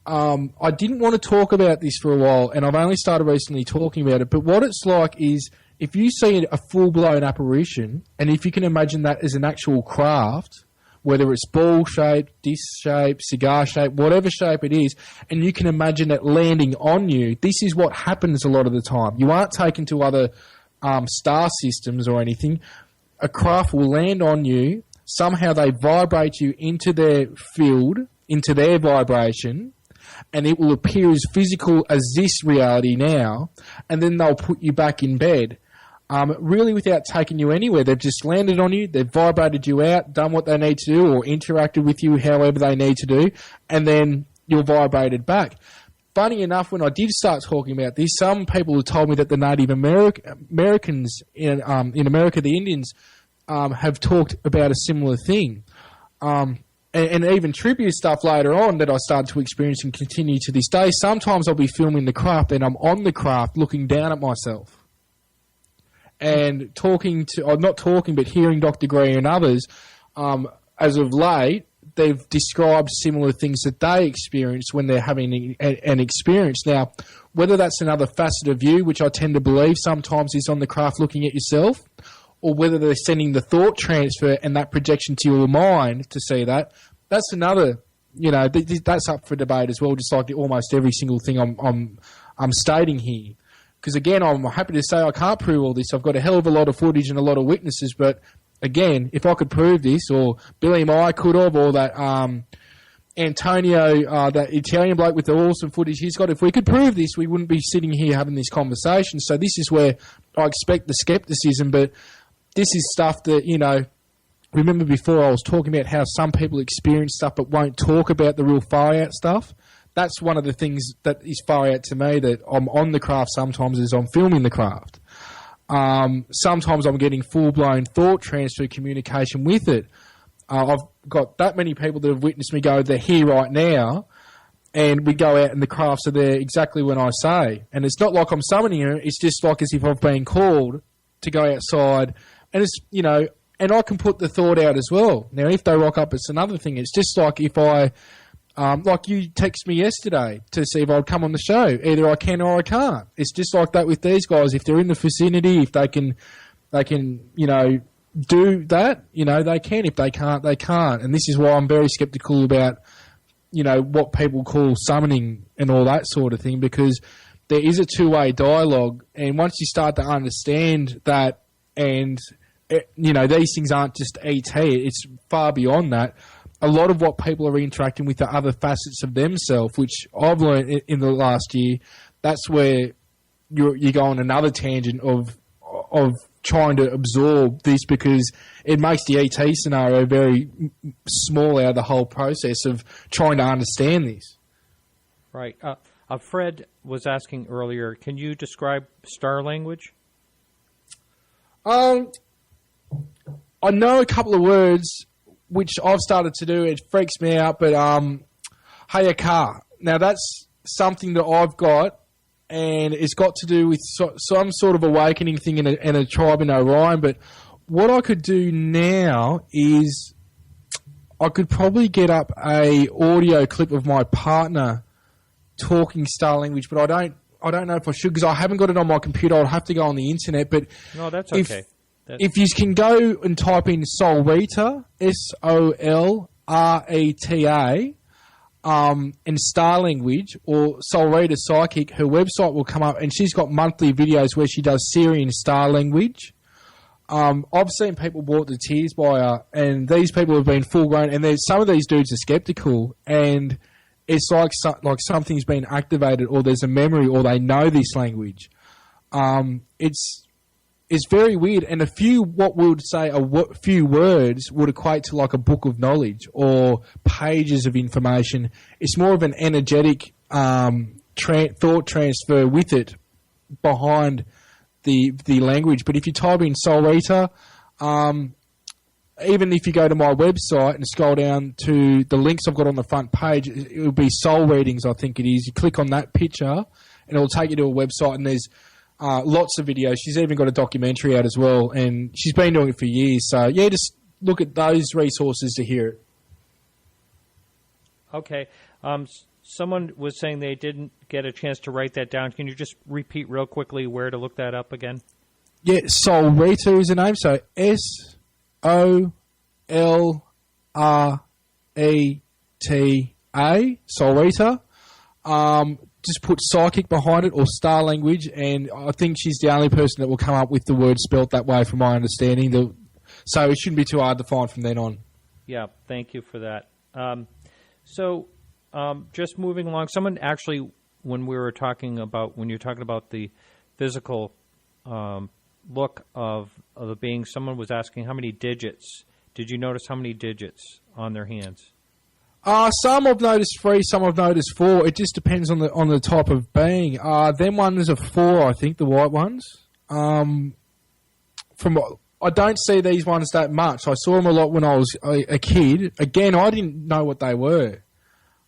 I didn't want to talk about this for a while, and I've only started recently talking about it. But what it's like is, if you see a full-blown apparition, and if you can imagine that as an actual craft, whether it's ball-shaped, disc-shaped, cigar-shaped, whatever shape it is, and you can imagine it landing on you, this is what happens a lot of the time. You aren't taken to other star systems or anything. A craft will land on you. Somehow they vibrate you into their field, into their vibration, and it will appear as physical as this reality now, and then they'll put you back in bed. Really without taking you anywhere. They've just landed on you, they've vibrated you out, done what they need to do, or interacted with you however they need to do, and then you're vibrated back. Funny enough, when I did start talking about this, some people have told me that the Native Americans in America, the Indians, have talked about a similar thing. And even tribute stuff later on that I started to experience and continue to this day. Sometimes I'll be filming the craft and I'm on the craft looking down at myself. And hearing Dr. Gray and others, as of late, they've described similar things that they experience when they're having an experience. Now, whether that's another facet of you, which I tend to believe sometimes is on the craft looking at yourself, or whether they're sending the thought transfer and that projection to your mind to see that, that's another, that's up for debate as well, just like almost every single thing I'm stating here. Because, again, I'm happy to say I can't prove all this. I've got a hell of a lot of footage and a lot of witnesses. But, again, if I could prove this, or Billy Meyer could have, or that Antonio, that Italian bloke with the awesome footage he's got, if we could prove this, we wouldn't be sitting here having this conversation. So this is where I expect the skepticism. But this is stuff that, remember before I was talking about how some people experience stuff but won't talk about the real far-out stuff. That's one of the things that is far out to me, that I'm on the craft sometimes as I'm filming the craft. Sometimes I'm getting full-blown thought transfer communication with it. I've got that many people that have witnessed me go, they're here right now, and we go out and the crafts are there exactly when I say. And it's not like I'm summoning her, it's just like as if I've been called to go outside. And it's, and I can put the thought out as well. Now, if they rock up, it's another thing. It's just like if I... like you text me yesterday to see if I'd come on the show. Either I can or I can't. It's just like that with these guys. If they're in the vicinity, if they can, do that, they can. If they can't, they can't. And this is why I'm very skeptical about, what people call summoning and all that sort of thing, because there is a two-way dialogue. And once you start to understand that, and, these things aren't just ET, it's far beyond that. A lot of what people are interacting with are other facets of themselves, which I've learned in the last year. That's where you go on another tangent of trying to absorb this, because it makes the ET scenario very small out of the whole process of trying to understand this. Right. Fred was asking earlier, can you describe star language? I know a couple of words, which I've started to do. It freaks me out, but hayaka. Now, that's something that I've got, and it's got to do with some sort of awakening thing in a tribe in Orion. But what I could do now is I could probably get up a audio clip of my partner talking star language, but I don't know if I should, because I haven't got it on my computer. I'll have to go on the internet. But no, that's okay. If you can go and type in Solreta, Solreta, and Star Language, or Solreta Psychic, her website will come up, and she's got monthly videos where she does Syrian Star Language. I've seen people brought to tears by her, and these people have been full grown, and some of these dudes are skeptical, and it's like something's been activated, or there's a memory, or they know this language. It's very weird, and a few words would equate to like a book of knowledge or pages of information. It's more of an energetic thought transfer with it behind the language. But if you type in Solreta, even if you go to my website and scroll down to the links I've got on the front page, it will be Soul Readings, I think it is. You click on that picture, and it'll take you to a website, and there's lots of videos. She's even got a documentary out as well, and she's been doing it for years. So, yeah, just look at those resources to hear it. Okay. Someone was saying they didn't get a chance to write that down. Can you just repeat real quickly where to look that up again? Yeah, Solreta is the name. So, Solreta, Solreta. Just put psychic behind it or star language, and I think she's the only person that will come up with the word spelt that way, from my understanding. So it shouldn't be too hard to find from then on. Yeah, thank you for that. Just moving along, someone actually, when you're talking about the physical look of the being, someone was asking how many digits. Did you notice how many digits on their hands? Some I've noticed 3, some I've noticed 4. It just depends on the type of being. Them ones are 4, I think, the white ones. I don't see these ones that much. I saw them a lot when I was a kid. Again, I didn't know what they were.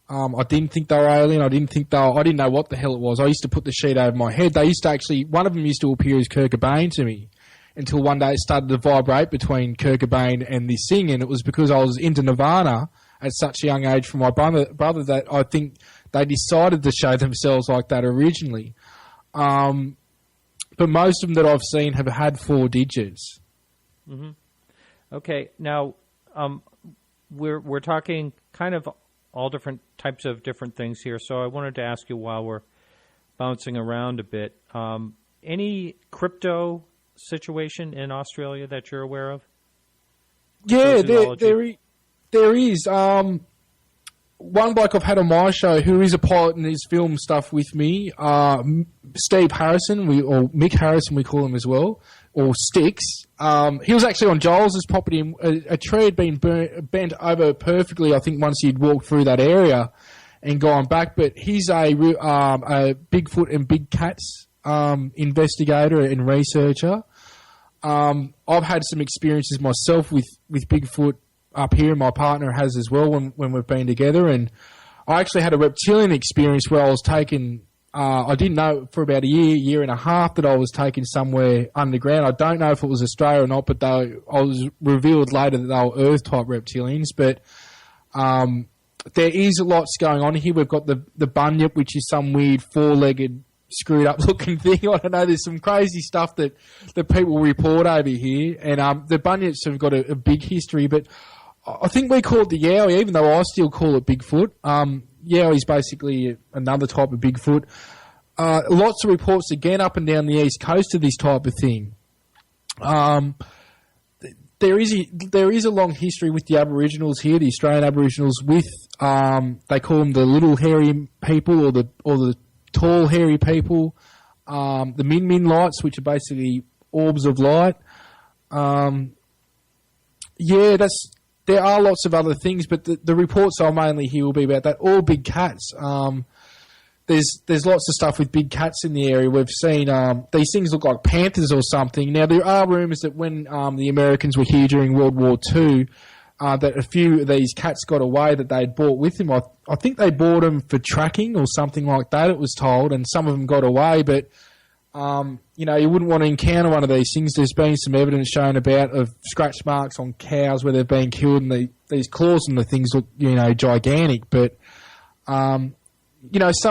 I didn't think they were alien. I didn't know what the hell it was. I used to put the sheet over my head. One of them used to appear as Kurt Cobain to me, until one day it started to vibrate between Kurt Cobain and this thing, and it was because I was into Nirvana at such a young age from my brother that I think they decided to show themselves like that originally. But most of them that I've seen have had 4 digits. Mm-hmm. Okay, now we're talking kind of all different types of different things here, so I wanted to ask you while we're bouncing around a bit, any crypto situation in Australia that you're aware of? Yeah, there is. One bloke I've had on my show who is a pilot and is film stuff with me, Steve Harrison, or Mick Harrison we call him as well, or Sticks. He was actually on Giles' property, and a tree had been bent over perfectly, I think, once he'd walked through that area and gone back. But he's a Bigfoot and big cats investigator and researcher. I've had some experiences myself with Bigfoot up here, and my partner has as well when we've been together. And I actually had a reptilian experience where I was taken, I didn't know for about a year and a half that I was taken somewhere underground. I don't know if it was Australia or not, but I was revealed later that they were Earth-type reptilians. But there is lots going on here. We've got the bunyip, which is some weird 4-legged screwed up looking thing. I don't know. There's some crazy stuff that people report over here, and the Bunyips have got a big history. But I think we call it the Yowie, even though I still call it Bigfoot. Yowie is basically another type of Bigfoot. Lots of reports again up and down the east coast of this type of thing. There is a long history with the Aboriginals here, the Australian Aboriginals, with they call them the little hairy people or the tall hairy people, the Min lights, which are basically orbs of light. There are lots of other things, but the reports I'll mainly hear will be about that. All big cats. There's lots of stuff with big cats in the area. We've seen these things look like panthers or something. Now, there are rumours that when the Americans were here during World War II, that a few of these cats got away that they'd bought with them. I think they bought them for tracking or something like that, it was told, and some of them got away. But, you wouldn't want to encounter one of these things. There's been some evidence shown of scratch marks on cows where they've been killed, and these claws and the things look, gigantic. But... some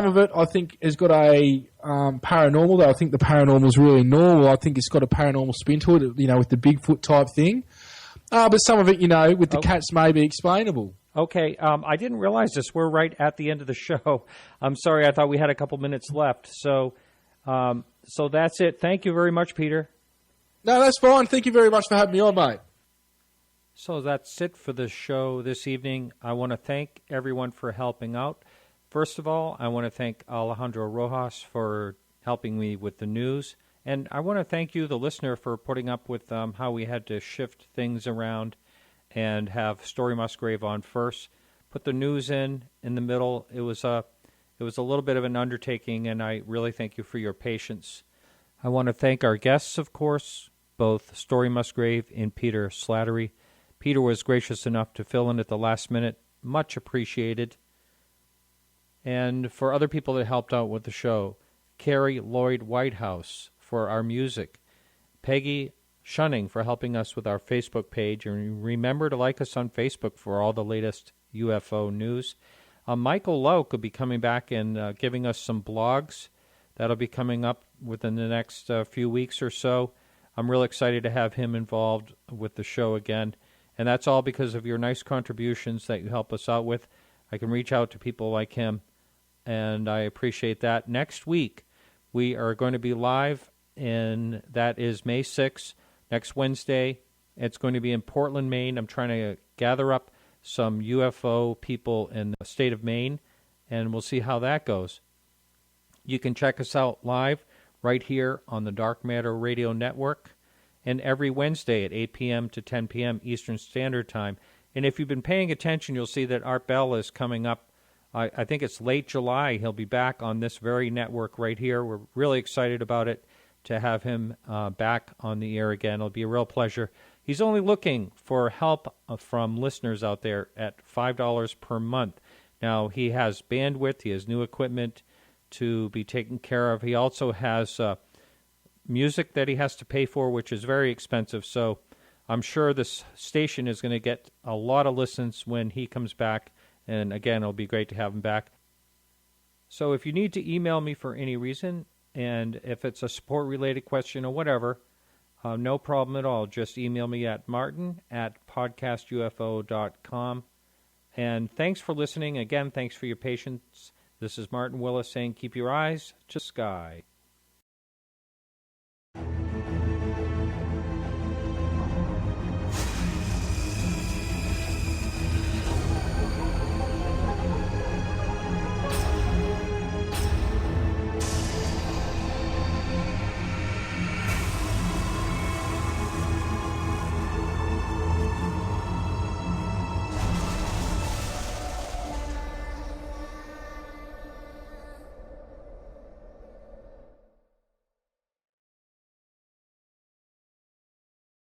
of it I think has got a paranormal, though I think the paranormal is really normal. I think it's got a paranormal spin to it, with the Bigfoot type thing. But some of it, with the cats may be explainable. Okay, I didn't realize this. We're right at the end of the show. I'm sorry, I thought we had a couple minutes left. So that's it. Thank you very much, Peter. No, that's fine. Thank you very much for having me on, mate. So that's it for the show this evening. I want to thank everyone for helping out. First of all, I want to thank Alejandro Rojas for helping me with the news. And I want to thank you, the listener, for putting up with how we had to shift things around and have Story Musgrave on first. Put the news in the middle. It was a little bit of an undertaking, and I really thank you for your patience. I want to thank our guests, of course, both Story Musgrave and Peter Slattery. Peter was gracious enough to fill in at the last minute. Much appreciated. And for other people that helped out with the show, Carrie Lloyd Whitehouse for our music, Peggy Shunning for helping us with our Facebook page, and remember to like us on Facebook for all the latest UFO news. Michael Lowe could be coming back and giving us some blogs. That'll be coming up within the next few weeks or so. I'm real excited to have him involved with the show again, and that's all because of your nice contributions that you help us out with. I can reach out to people like him, and I appreciate that. Next week, we are going to be live, and that is May 6th, next Wednesday. It's going to be in Portland, Maine. I'm trying to gather up some UFO people in the state of Maine, and we'll see how that goes. You can check us out live right here on the Dark Matter Radio Network, and every Wednesday at 8 p.m. to 10 p.m. Eastern Standard Time. And if you've been paying attention, you'll see that Art Bell is coming up. I think it's late July. He'll be back on this very network right here. We're really excited about it to have him back on the air again. It'll be a real pleasure. He's only looking for help from listeners out there at $5 per month. Now, he has bandwidth. He has new equipment to be taken care of. He also has music that he has to pay for, which is very expensive. So I'm sure this station is going to get a lot of listens when he comes back. And again, it'll be great to have him back. So if you need to email me for any reason, and if it's a support-related question or whatever, no problem at all. Just email me at martin@podcastufo.com. And thanks for listening. Again, thanks for your patience. This is Martin Willis saying keep your eyes to the sky.